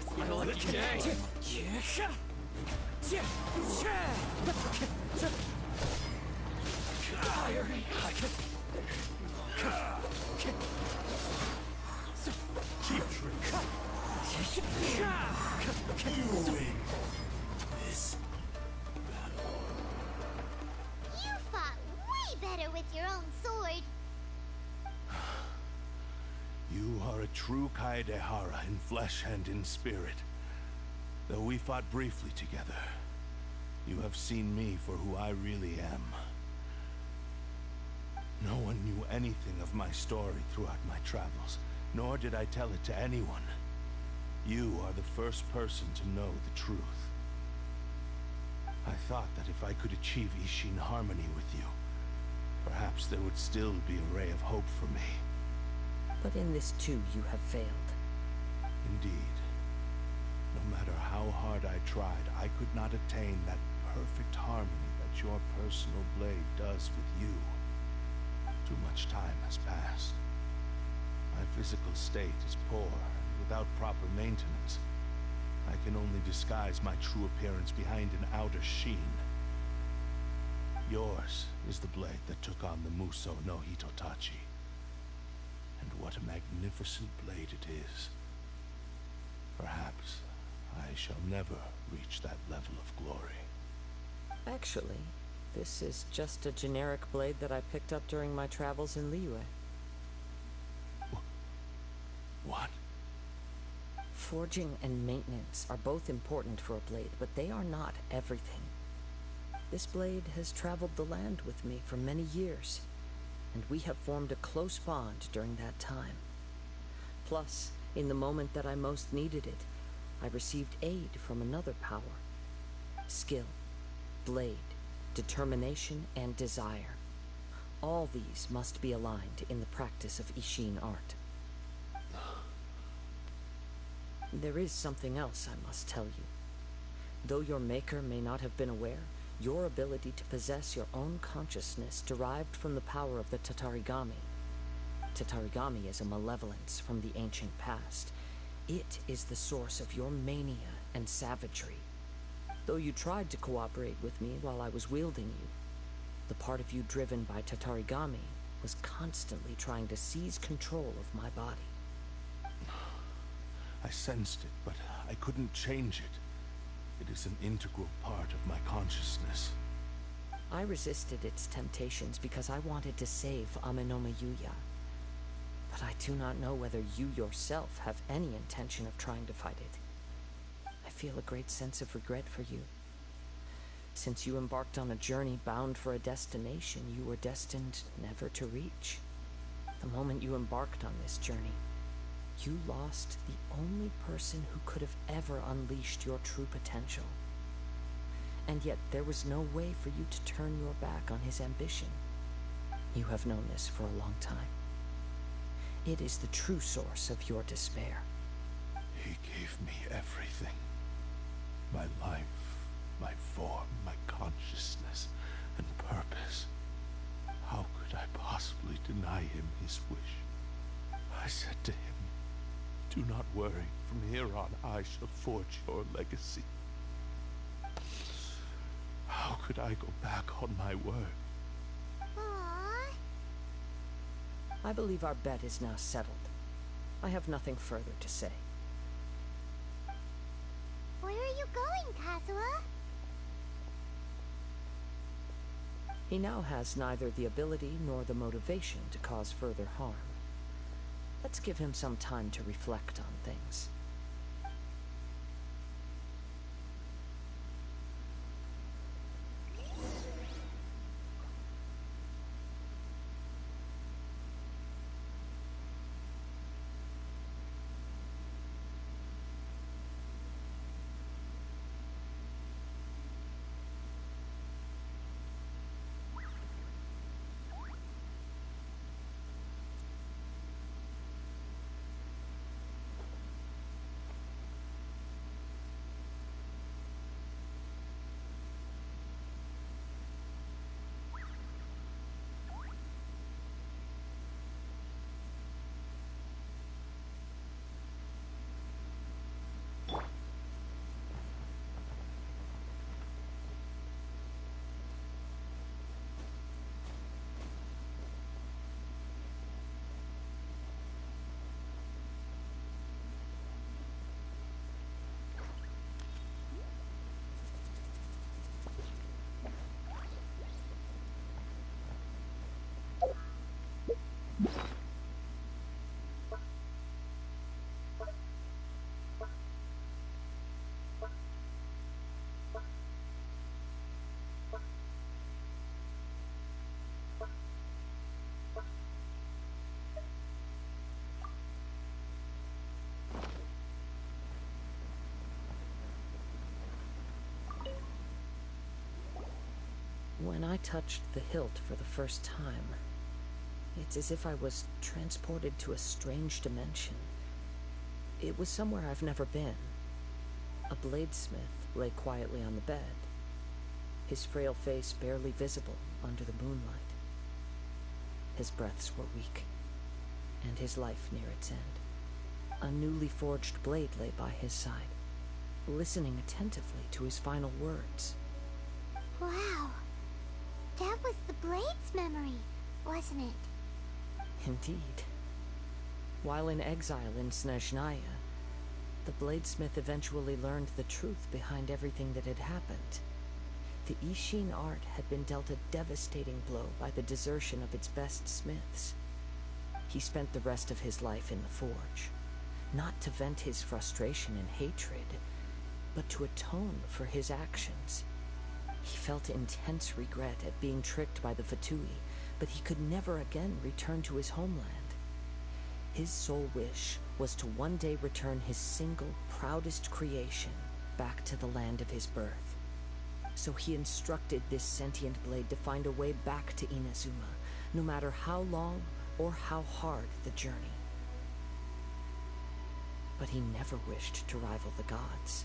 It's my lucky day. Cheap trick! You win this battle. You fought way better with your own sword. You are a true Kaedehara in flesh and in spirit. Though we fought briefly together, you have seen me for who I really am. No one knew anything of my story throughout my travels, nor did I tell it to anyone. You are the first person to know the truth. I thought that if I could achieve Ishin harmony with you, perhaps there would still be a ray of hope for me. But in this too, you have failed. Indeed. No matter how hard I tried, I could not attain that perfect harmony that your personal blade does with you. Too much time has passed. My physical state is poor, and without proper maintenance, I can only disguise my true appearance behind an outer sheen. Yours is the blade that took on the Muso no Hitotachi. And what a magnificent blade it is. Perhaps I shall never reach that level of glory. Actually, this is just a generic blade that I picked up during my travels in Liyue. What? Forging and maintenance are both important for a blade, but they are not everything. This blade has traveled the land with me for many years, and we have formed a close bond during that time. Plus, in the moment that I most needed it, I received aid from another power. Skill, blade, determination, and desire. All these must be aligned in the practice of Ishin art. There is something else I must tell you. Though your maker may not have been aware, your ability to possess your own consciousness derived from the power of the Tatarigami. Tatarigami is a malevolence from the ancient past. It is the source of your mania and savagery. Though you tried to cooperate with me while I was wielding you, the part of you driven by Tatarigami was constantly trying to seize control of my body. I sensed it, but I couldn't change it. It is an integral part of my consciousness. I resisted its temptations because I wanted to save Amenoma Yuya. But I do not know whether you yourself have any intention of trying to fight it. I feel a great sense of regret for you. Since you embarked on a journey bound for a destination you were destined never to reach. The moment you embarked on this journey, you lost the only person who could have ever unleashed your true potential. and yet there was no way for you to turn your back on his ambition. You have known this for a long time. It is the true source of your despair. He gave me everything. My life, my form, my consciousness, and purpose. How could I possibly deny him his wish? I said to him, "Do not worry. From here on, I shall forge your legacy." How could I go back on my word? Aww. I believe our bet is now settled. I have nothing further to say. Where are you going, Kazuha? He now has neither the ability nor the motivation to cause further harm. Let's give him some time to reflect on things. When I touched the hilt for the first time, it's as if I was transported to a strange dimension. It was somewhere I've never been. A bladesmith lay quietly on the bed, his frail face barely visible under the moonlight. His breaths were weak, and his life near its end. A newly forged blade lay by his side, listening attentively to his final words. Wow. That was the Blade's memory, wasn't it? Indeed. While in exile in Snezhnaya, the bladesmith eventually learned the truth behind everything that had happened. The Ishin art had been dealt a devastating blow by the desertion of its best smiths. He spent the rest of his life in the forge, not to vent his frustration and hatred, but to atone for his actions. He felt intense regret at being tricked by the Fatui, but he could never again return to his homeland. His sole wish was to one day return his single, proudest creation back to the land of his birth. So he instructed this sentient blade to find a way back to Inazuma, no matter how long or how hard the journey. But he never wished to rival the gods.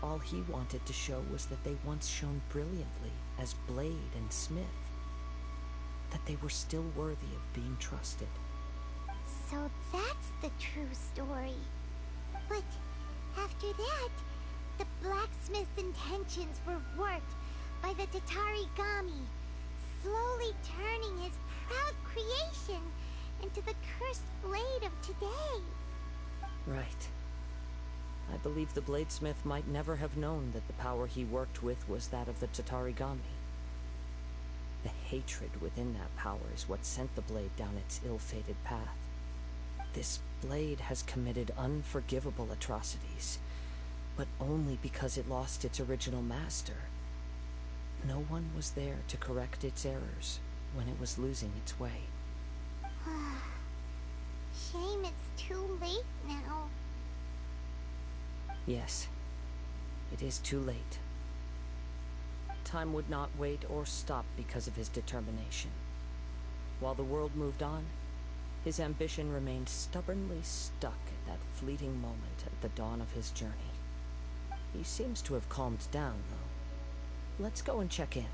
All he wanted to show was that they once shone brilliantly as blade and smith, that they were still worthy of being trusted. So that's the true story. But after that, the blacksmith's intentions were worked by the Tatarigami, slowly turning his proud creation into the cursed blade of today. Right. I believe the bladesmith might never have known that the power he worked with was that of the Tatarigami. The hatred within that power is what sent the blade down its ill-fated path. This blade has committed unforgivable atrocities, but only because it lost its original master. No one was there to correct its errors when it was losing its way. Shame it's too late now. Yes, it is too late. time would not wait or stop because of his determination. While the world moved on, his ambition remained stubbornly stuck at that fleeting moment at the dawn of his journey. He seems to have calmed down, though. Let's go and check in.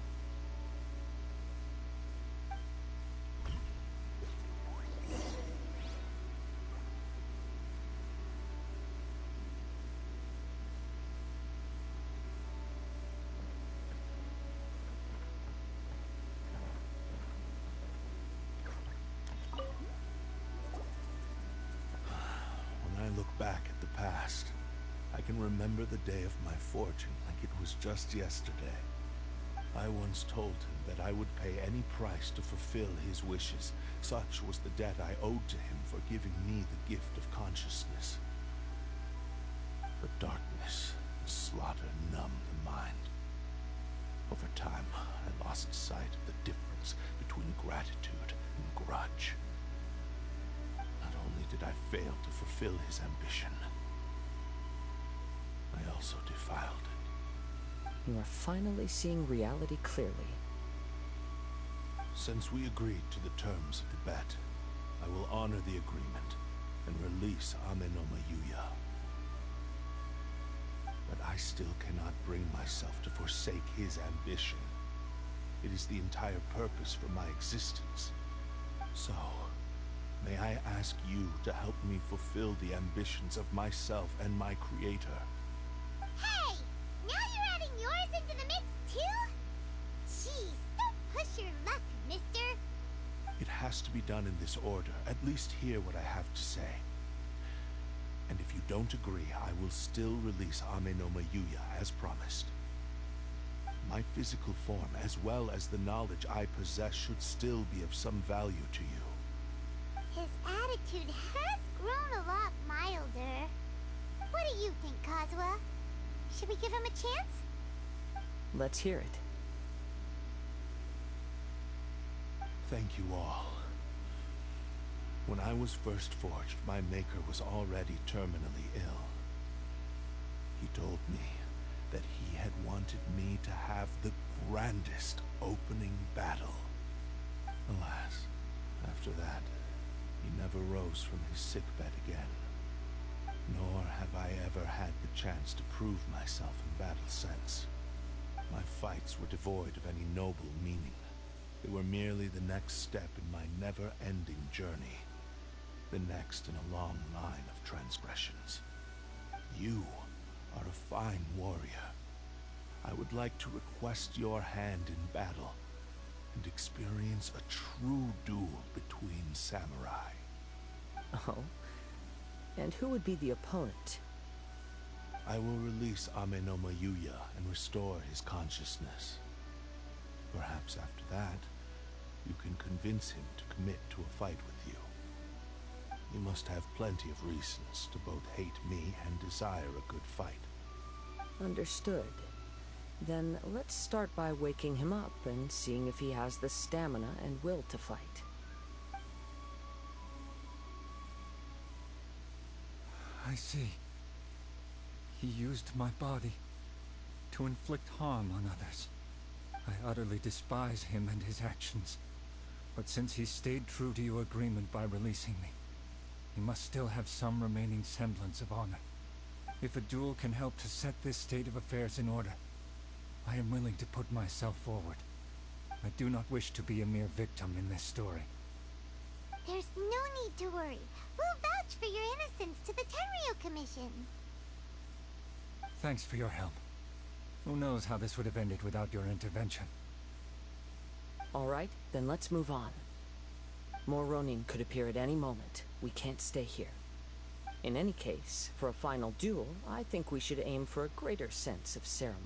When I look back at the past, I can remember the day of my forging like it was just yesterday. I once told him that I would pay any price to fulfill his wishes. Such was the debt I owed to him for giving me the gift of consciousness. But darkness and slaughter numbed the mind. Over time, I lost sight of the difference between gratitude and grudge. Not only did I fail to fulfill his ambition, I also defiled it. You are finally seeing reality clearly. Since we agreed to the terms of the bet, I will honor the agreement and release Ame no Mayuya. But I still cannot bring myself to forsake his ambition. It is the entire purpose for my existence. So, may I ask you to help me fulfill the ambitions of myself and my creator? Hey! Now you're adding yours into the mix, too? Jeez, don't push your luck, mister. It has to be done in this order. At least hear what I have to say. And if you don't agree, I will still release Ame no Mayuya as promised. My physical form, as well as the knowledge I possess, should still be of some value to you. His attitude has grown a lot milder. What do you think, Kazuha? Should we give him a chance? Let's hear it. Thank you all. When I was first forged, my maker was already terminally ill. He told me that he had wanted me to have the grandest opening battle. Alas, after that, he never rose from his sickbed again. Nor have I ever had the chance to prove myself in battle since. My fights were devoid of any noble meaning. They were merely the next step in my never-ending journey. The next in a long line of transgressions. You are a fine warrior. I would like to request your hand in battle and experience a true duel between samurai. Oh? And who would be the opponent? I will release Ame no Mayuya and restore his consciousness. Perhaps after that, you can convince him to commit to a fight with you. He must have plenty of reasons to both hate me and desire a good fight. Understood. Then let's start by waking him up and seeing if he has the stamina and will to fight. I see. He used my body to inflict harm on others. I utterly despise him and his actions. But since he stayed true to your agreement by releasing me, he must still have some remaining semblance of honor. If a duel can help to set this state of affairs in order, I am willing to put myself forward. I do not wish to be a mere victim in this story. There's no need to worry. We'll vouch for your innocence to the Tenryo Commission. Thanks for your help. Who knows how this would have ended without your intervention. All right, then let's move on. More Ronin could appear at any moment. We can't stay here. In any case, for a final duel, I think we should aim for a greater sense of ceremony.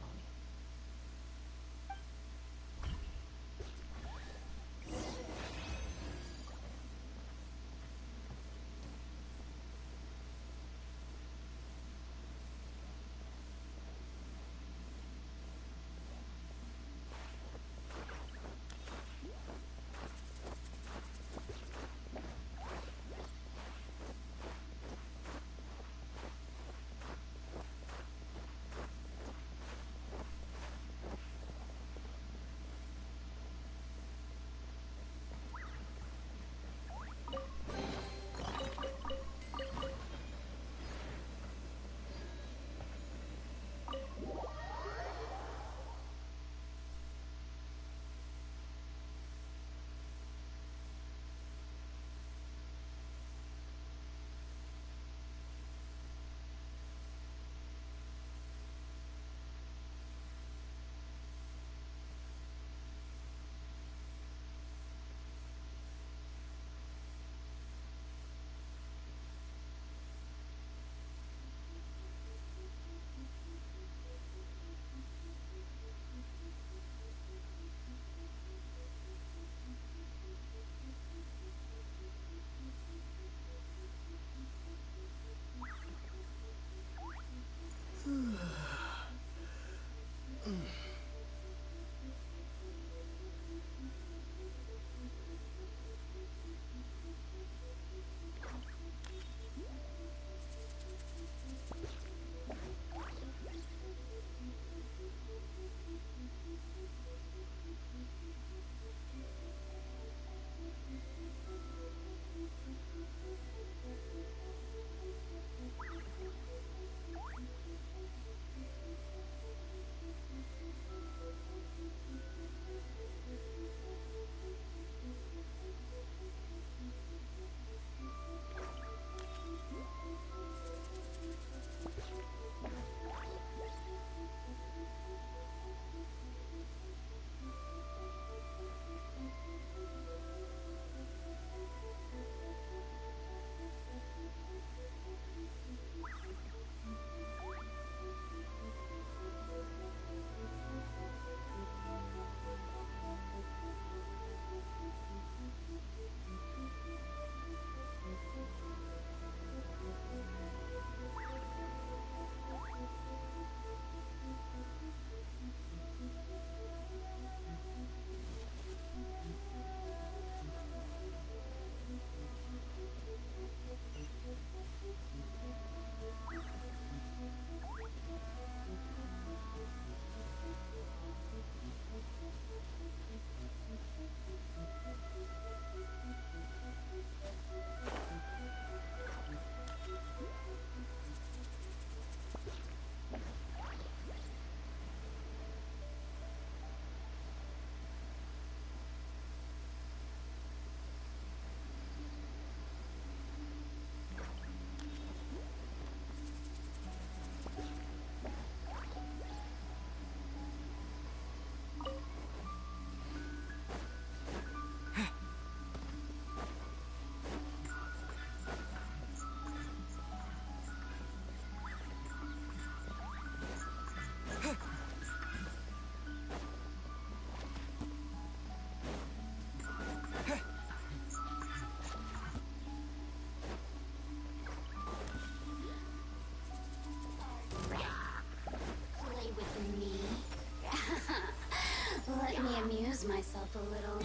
myself a little.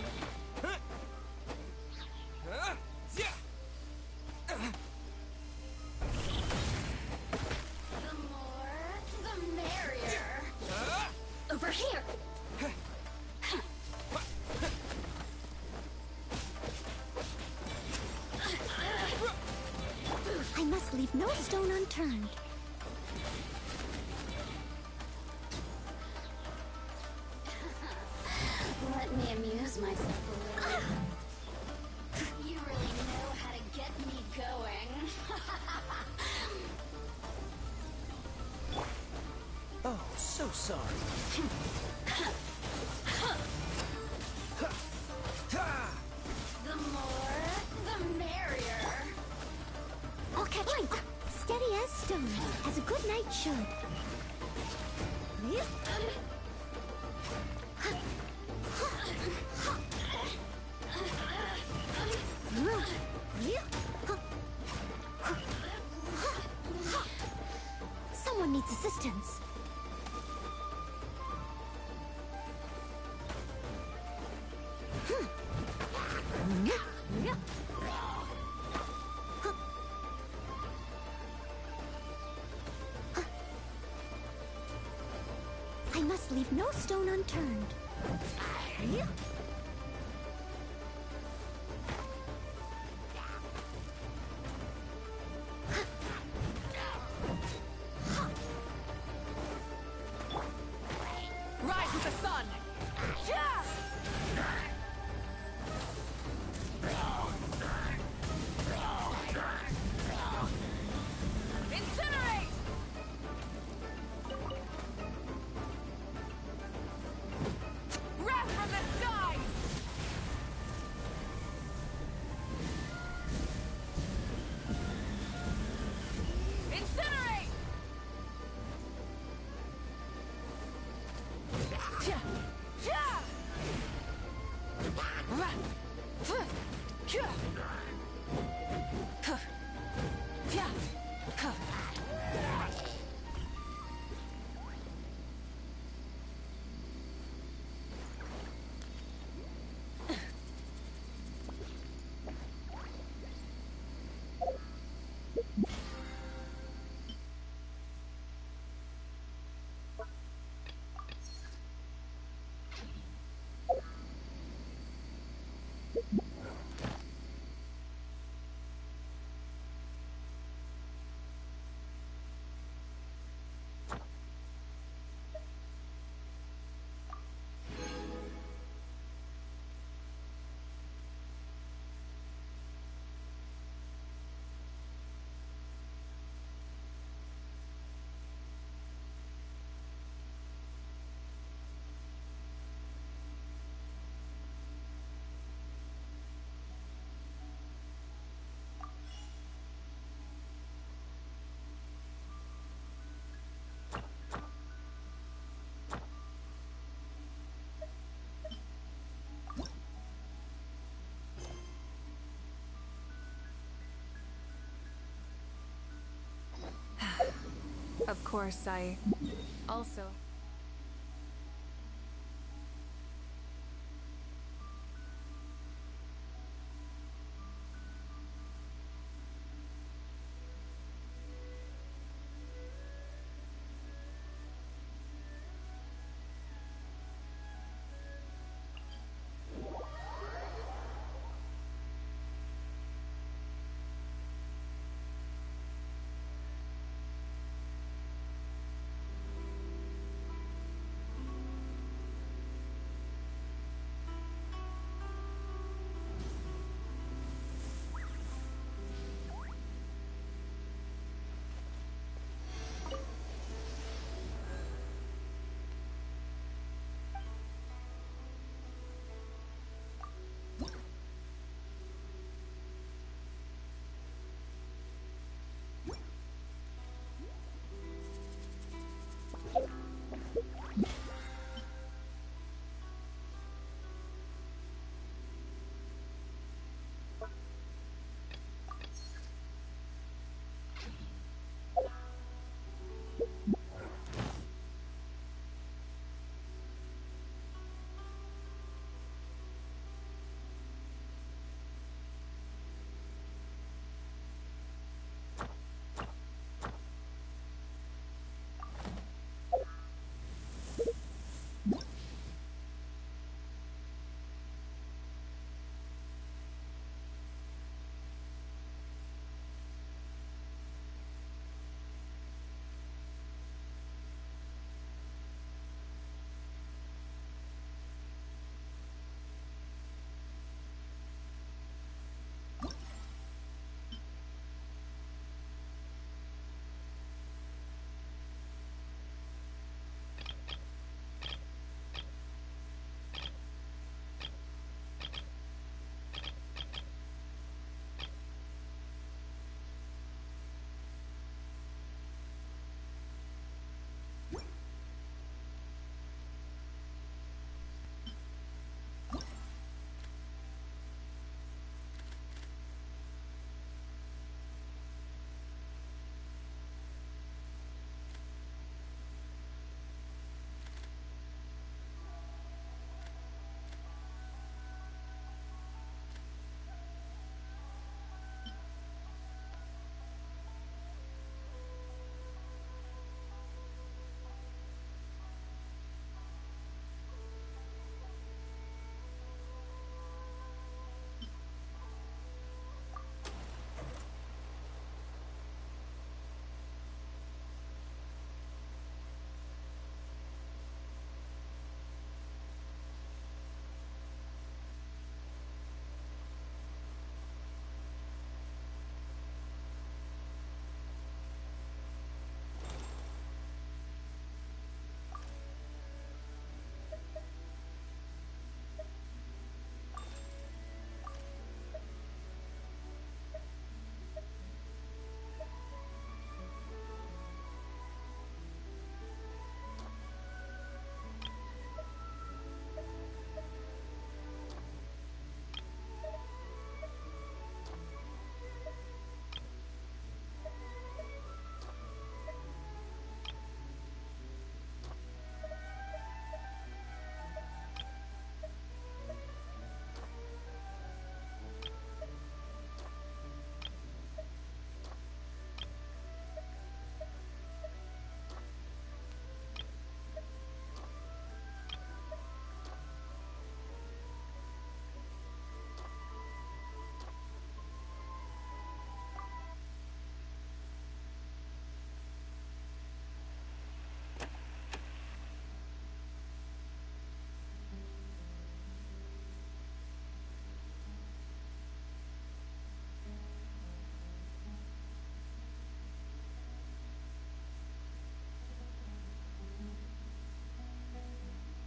The more, the merrier. Over here! I must leave no stone unturned. Let me amuse myself a little. You really know how to get me going. Oh, so sorry. The more, the merrier. I'll catch you. Steady as stone, as a good knight should. Someone needs assistance. I must leave no stone unturned. Rise with the sun! Incinerate! Wrath from the skies! Incinerate! Of course, I also...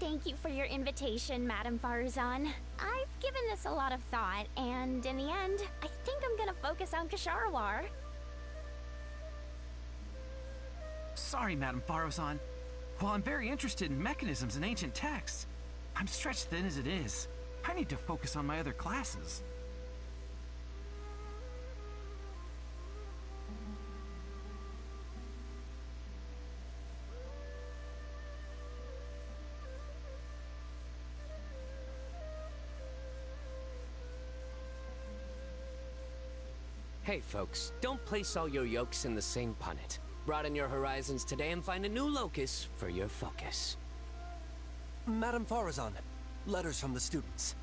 Thank you for your invitation, Madame Farazan. I've given this a lot of thought, and in the end, I think I'm gonna focus on Kasharwar. Sorry, Madame Farazan. While I'm very interested in mechanisms and ancient texts, I'm stretched thin as it is. I need to focus on my other classes. Hey folks, don't place all your yolks in the same punnet. Broaden your horizons today and find a new locus for your focus. Madame Farazan, letters from the students.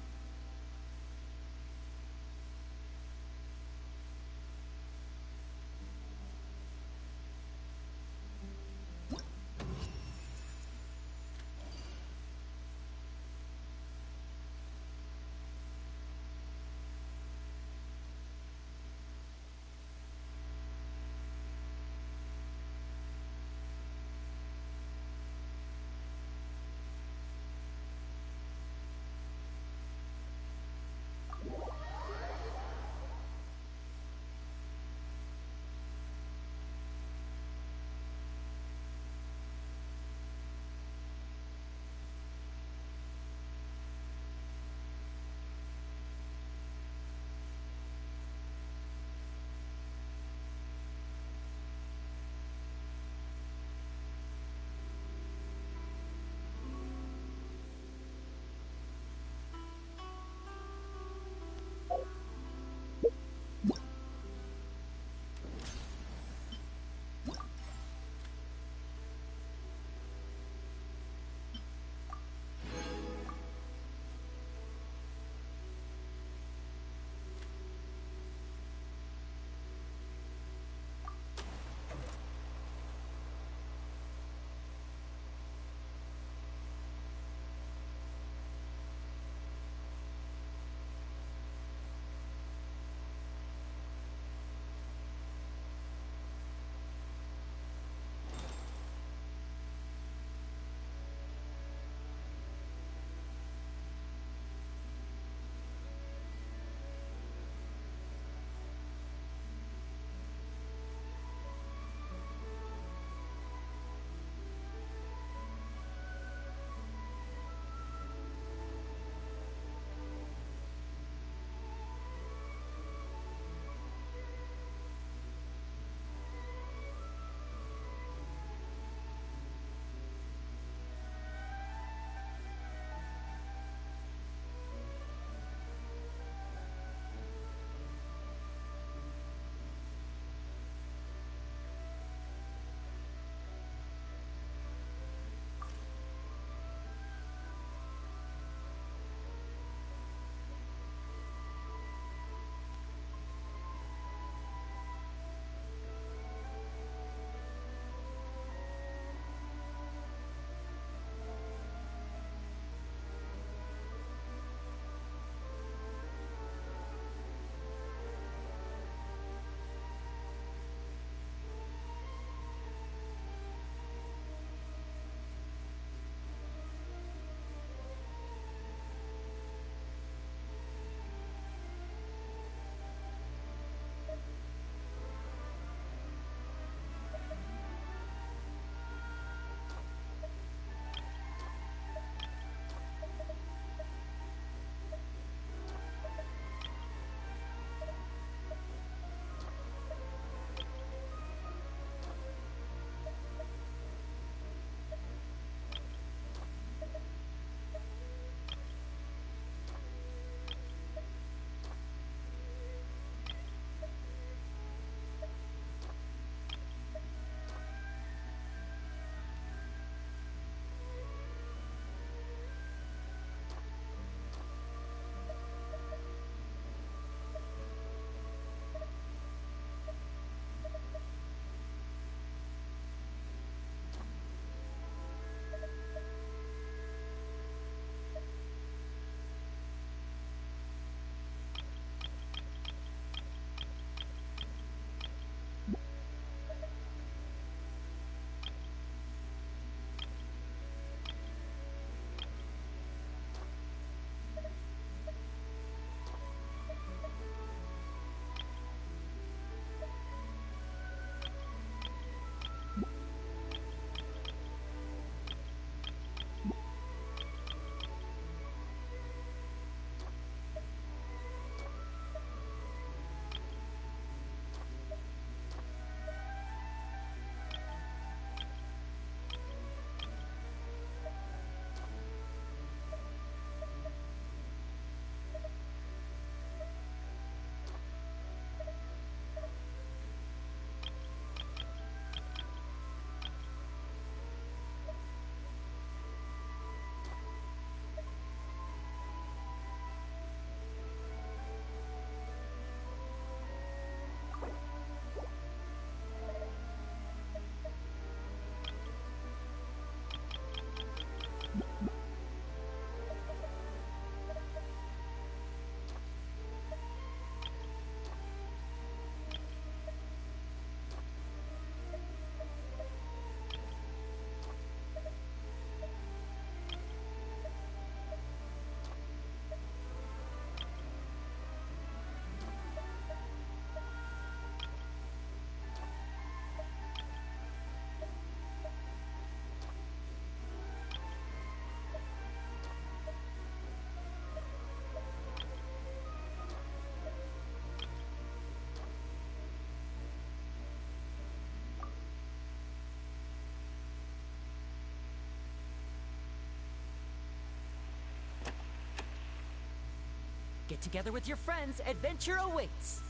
Get together with your friends. Adventure awaits.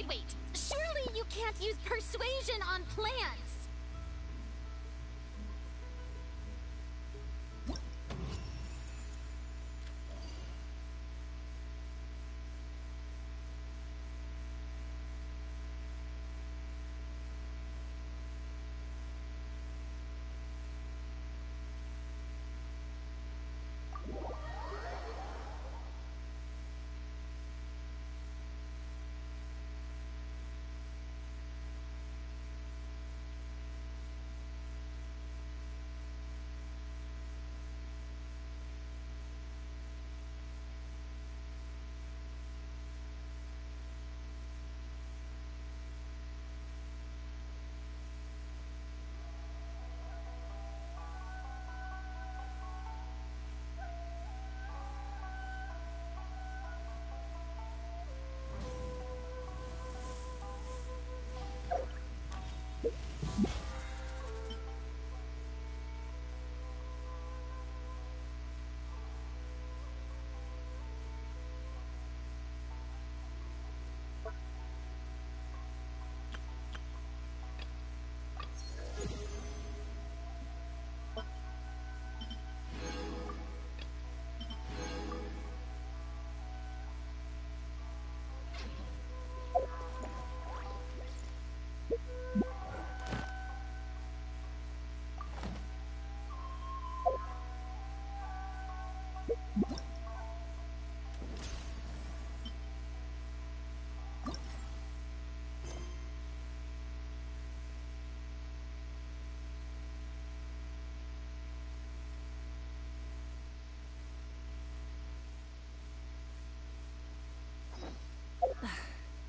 Wait. Surely you can't use persuasion on plants.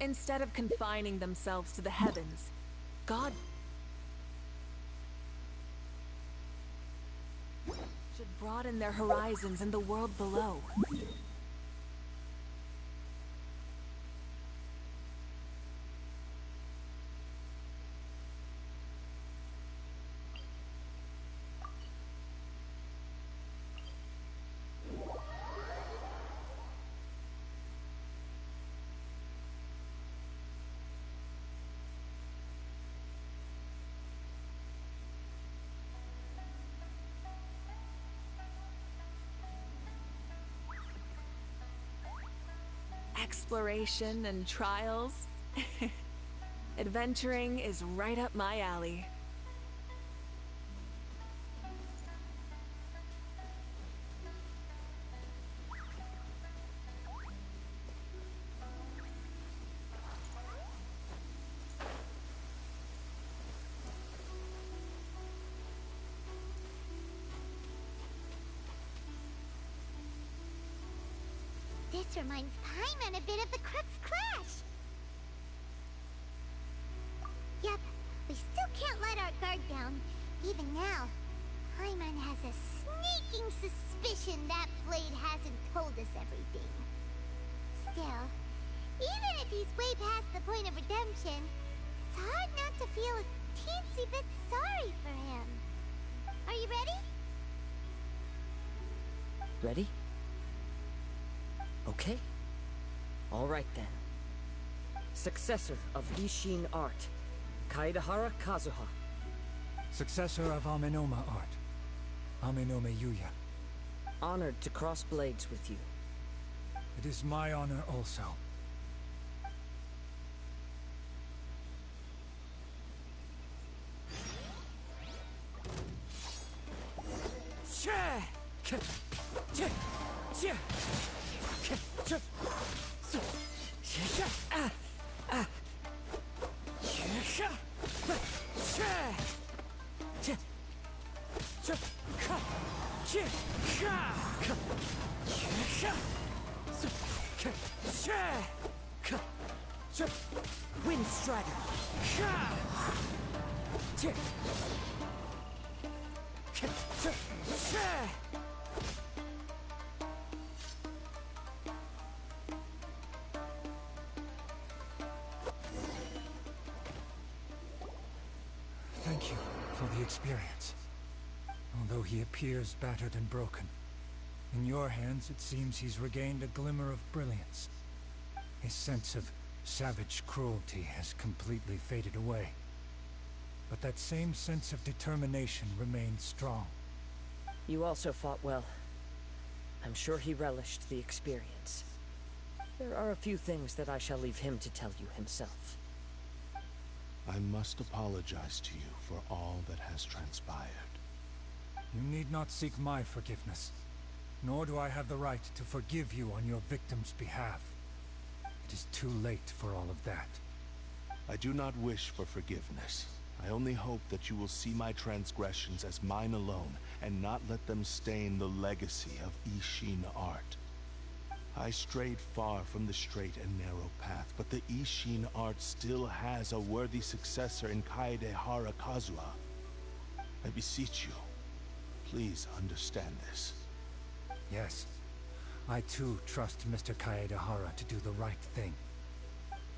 Instead of confining themselves to the heavens, God should broaden their horizons in the world below. Exploration and trials. Adventuring is right up my alley. This reminds Paimon a bit of the Crux Crash. Yep, we still can't let our guard down. Even now, Paimon has a sneaking suspicion that Blade hasn't told us everything. Still, even if he's way past the point of redemption, it's hard not to feel a teensy bit sorry for him. Are you ready? Ready? Okay. All right then. Successor of Ishin art, Kaedahara Kazuha. Successor of Amenoma art. Amenoma Yuya. Honored to cross blades with you. It is my honor also. Wind Strider. Thank you for the experience. Although he appears battered and broken, in your hands it seems he's regained a glimmer of brilliance. His sense of savage cruelty has completely faded away. But that same sense of determination remains strong. You also fought well. I'm sure he relished the experience. There are a few things that I shall leave him to tell you himself. I must apologize to you for all that has transpired. You need not seek my forgiveness, nor do I have the right to forgive you on your victim's behalf. It is too late for all of that. I do not wish for forgiveness. I only hope that you will see my transgressions as mine alone, and not let them stain the legacy of Ishin art. I strayed far from the straight and narrow path, but the Ishin art still has a worthy successor in Kaedehara Kazuha. I beseech you, please understand this. Yes, I too trust Mr. Kaedehara to do the right thing.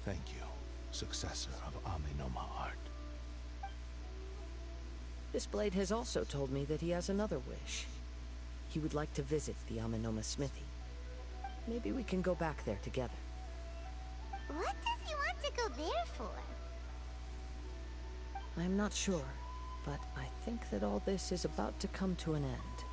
Thank you, successor of Amenoma art. This blade has also told me that he has another wish. He would like to visit the Amenoma smithy. Maybe we can go back there together. What does he want to go there for? I'm not sure, but I think that all this is about to come to an end.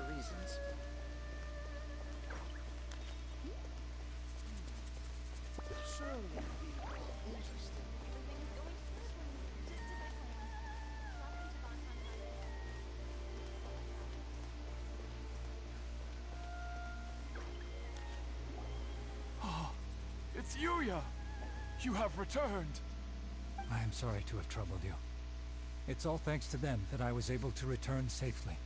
Reasons. Surely interesting. It's Yuya! You have returned! I am sorry to have troubled you. It's all thanks to them that I was able to return safely.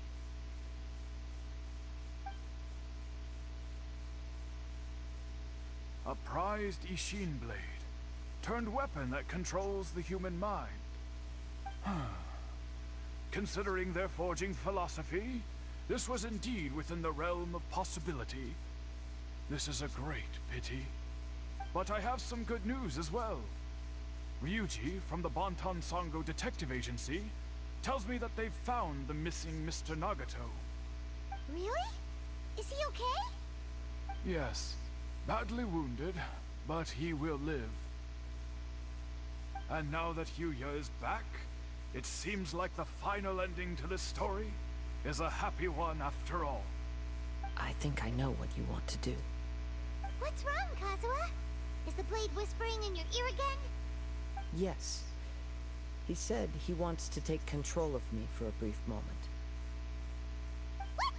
A prized Ishin blade, turned weapon that controls the human mind. considering their forging philosophy, this was indeed within the realm of possibility. This is a great pity. But I have some good news as well. Ryuji from the Bonton Sango Detective Agency tells me that they've found the missing Mr. Nagato. Really? Is he okay? Yes, badly wounded, but he will live. And now that Yuya is back, it seems like the final ending to this story is a happy one after all. I think I know what you want to do. What's wrong, Kazuha? Is the blade whispering in your ear again? Yes. He said he wants to take control of me for a brief moment. What?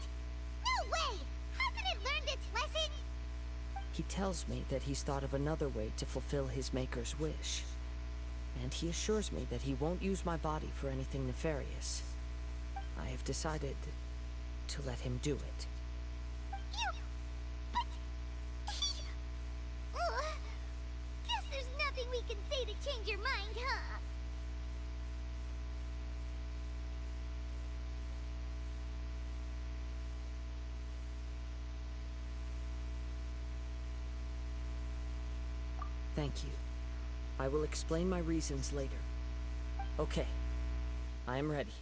No way! Hasn't it learned its lesson? He tells me that he's thought of another way to fulfill his maker's wish. And he assures me that he won't use my body for anything nefarious. I have decided to let him do it. Guess there's nothing we can say to change your mind, huh? Thank you. I will explain my reasons later. Okay. I am ready.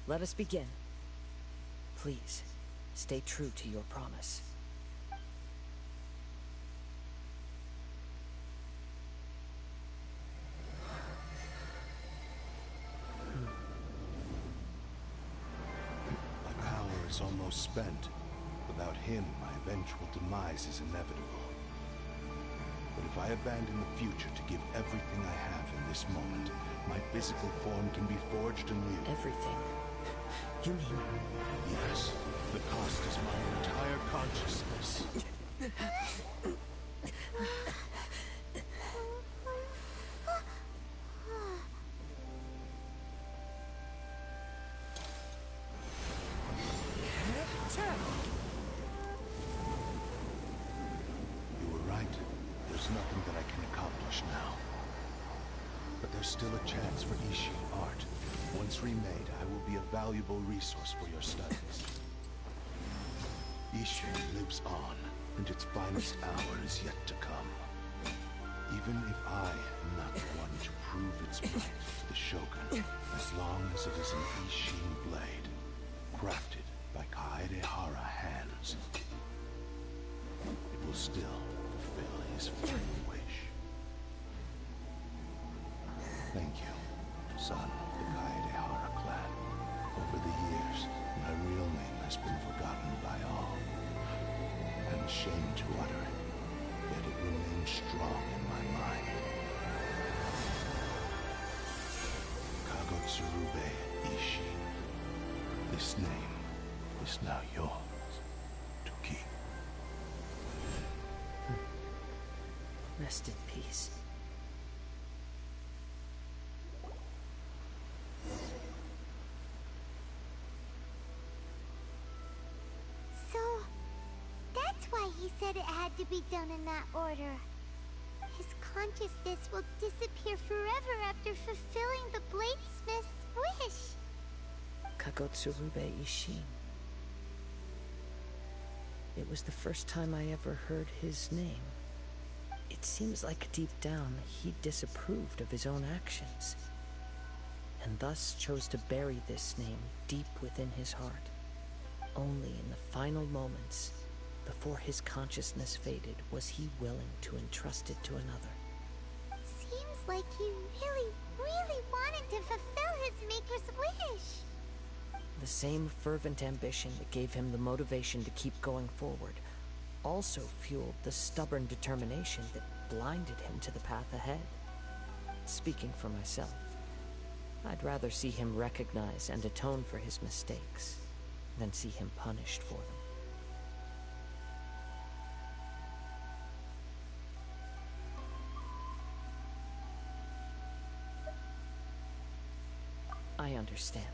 Let us begin. Please, stay true to your promise. My power is almost spent. Without him, my eventual demise is inevitable. But if I abandon the future to give everything I have in this moment, my physical form can be forged anew. Everything? You mean... Yes. The cost is my entire consciousness. You were right. There's nothing that I can accomplish now. But there's still a chance for Ishin art. Once remade, I will be a valuable resource for your studies. Ishin lives on, and its finest hour is yet to come. Even if I am not the one to prove its might to the Shogun, as long as it is an Ishin blade, crafted by Kaedehara hands, it will still fulfill his final wish. Thank you, son of the Kaedehara clan. Over the years, my real name has been forgotten by all. I'm ashamed to utter it, yet it remains strong in my mind. Kagotsurube Ishin. This name is now yours to keep. Rest in peace. So, that's why he said it had to be done in that order. His consciousness will disappear forever after fulfilling the bladesmith's wish. Kagotsurube Ishin. It was the first time I ever heard his name. It seems like deep down he disapproved of his own actions, and thus chose to bury this name deep within his heart. Only in the final moments, before his consciousness faded, was he willing to entrust it to another. Seems like he really wanted to fulfill his maker's wish. The same fervent ambition that gave him the motivation to keep going forward also fueled the stubborn determination that blinded him to the path ahead. Speaking for myself, I'd rather see him recognize and atone for his mistakes than see him punished for them. I understand.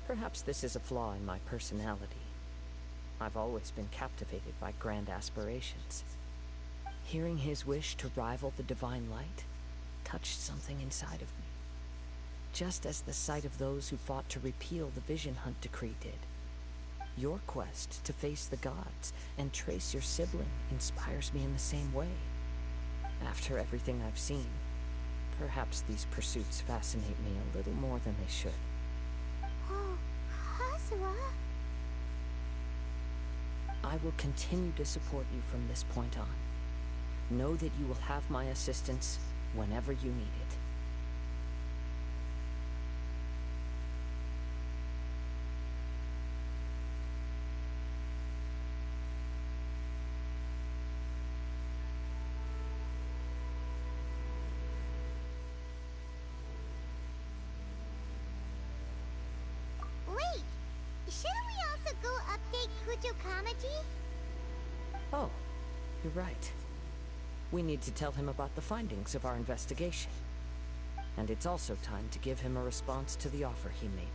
Perhaps this is a flaw in my personality. I've always been captivated by grand aspirations. Hearing his wish to rival the divine light touched something inside of me. just as the sight of those who fought to repeal the Vision Hunt decree did. Your quest to face the gods and trace your sibling inspires me in the same way. After everything I've seen, perhaps these pursuits fascinate me a little more than they should. Oh, Kazuha? I will continue to support you from this point on. Know that you will have my assistance whenever you need it. Wait! Shouldn't we also go update Kujo Kamaji? Oh, you're right. We need to tell him about the findings of our investigation. And it's also time to give him a response to the offer he made me.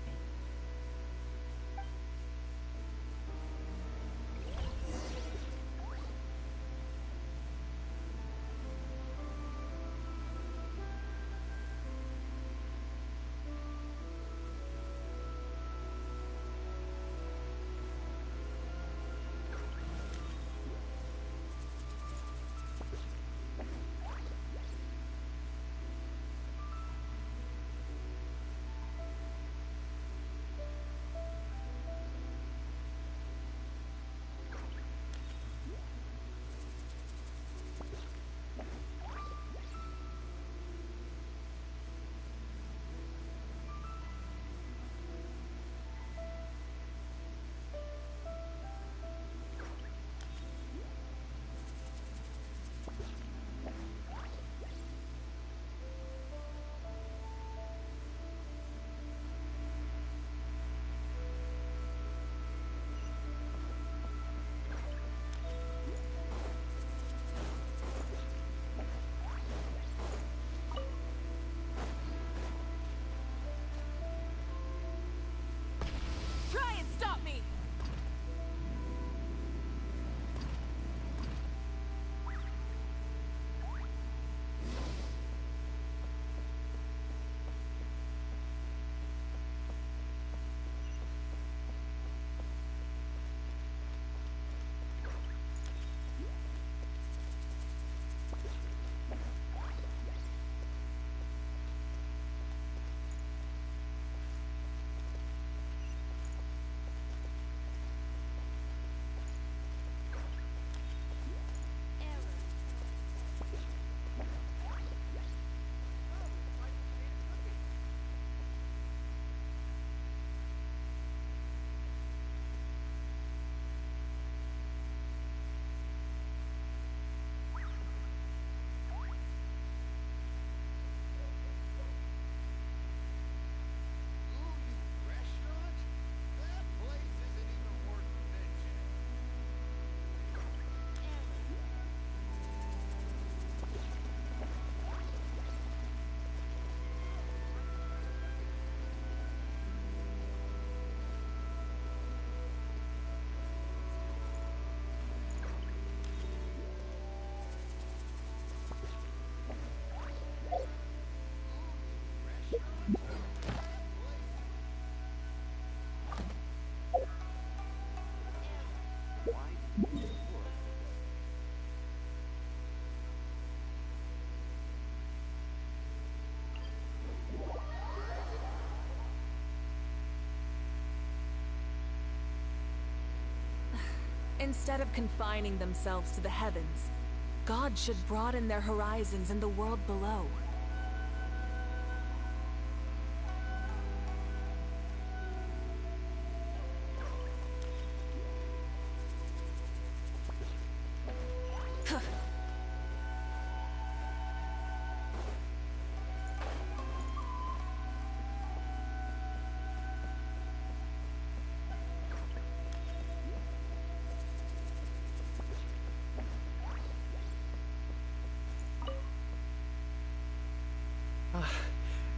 Try and stop me! Instead of confining themselves to the heavens, God should broaden their horizons in the world below.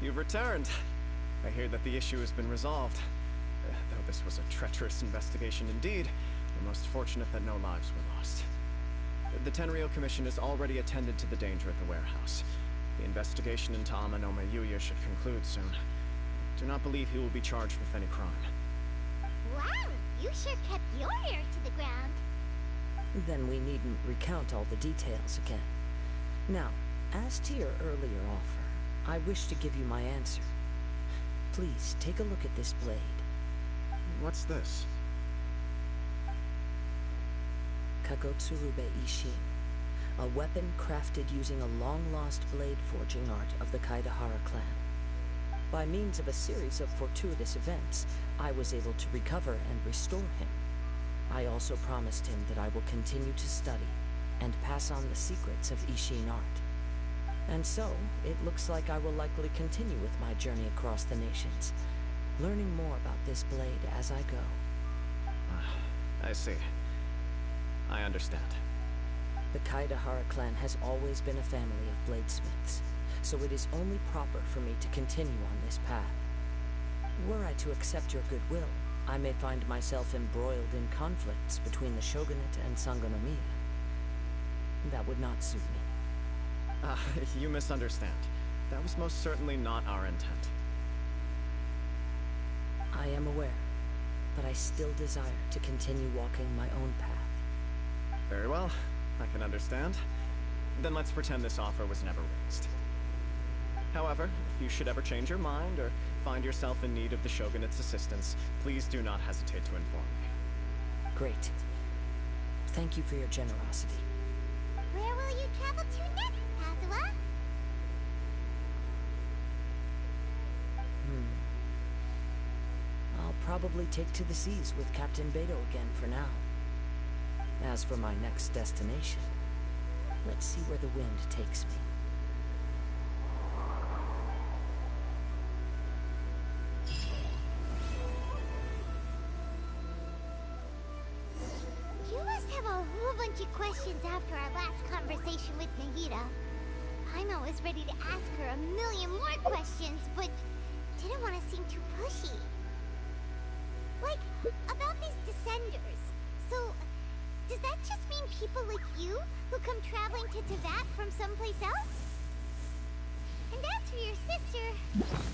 You've returned. I hear that the issue has been resolved. Though this was a treacherous investigation indeed, we're most fortunate that no lives were lost. The Tenryou Commission has already attended to the danger at the warehouse. The investigation into Ama no Yuya should conclude soon. do not believe he will be charged with any crime. Wow, you sure kept your ear to the ground. Then we needn't recount all the details again. Now, as to your earlier offer, I wish to give you my answer. Please, take a look at this blade. What's this? Kagotsurube Ishin, a weapon crafted using a long-lost blade forging art of the Kaidahara clan. By means of a series of fortuitous events, I was able to recover and restore him. I also promised him that I will continue to study and pass on the secrets of Ishin art. And so, it looks like I will likely continue with my journey across the nations, learning more about this blade as I go. I see. I understand. The Kaidahara clan has always been a family of bladesmiths, so it is only proper for me to continue on this path. Were I to accept your goodwill, I may find myself embroiled in conflicts between the shogunate and Sangonomiya. That would not suit me. You misunderstand. That was most certainly not our intent. I am aware, but I still desire to continue walking my own path. Very well. I can understand. Then let's pretend this offer was never raised. However, if you should ever change your mind or find yourself in need of the Shogunate's assistance, please do not hesitate to inform me. Great. Thank you for your generosity. Where will you travel to next, Kazuha? I'll probably take to the seas with Captain Beto again for now. As for my next destination, let's see where the wind takes me. You must have a whole bunch of questions after our last conversation with Nahida. Paimon was ready to ask her a million more questions, but didn't want to seem too pushy. Like, about these Descenders. So, does that just mean people like you who come traveling to Teyvat from someplace else? And as for your sister,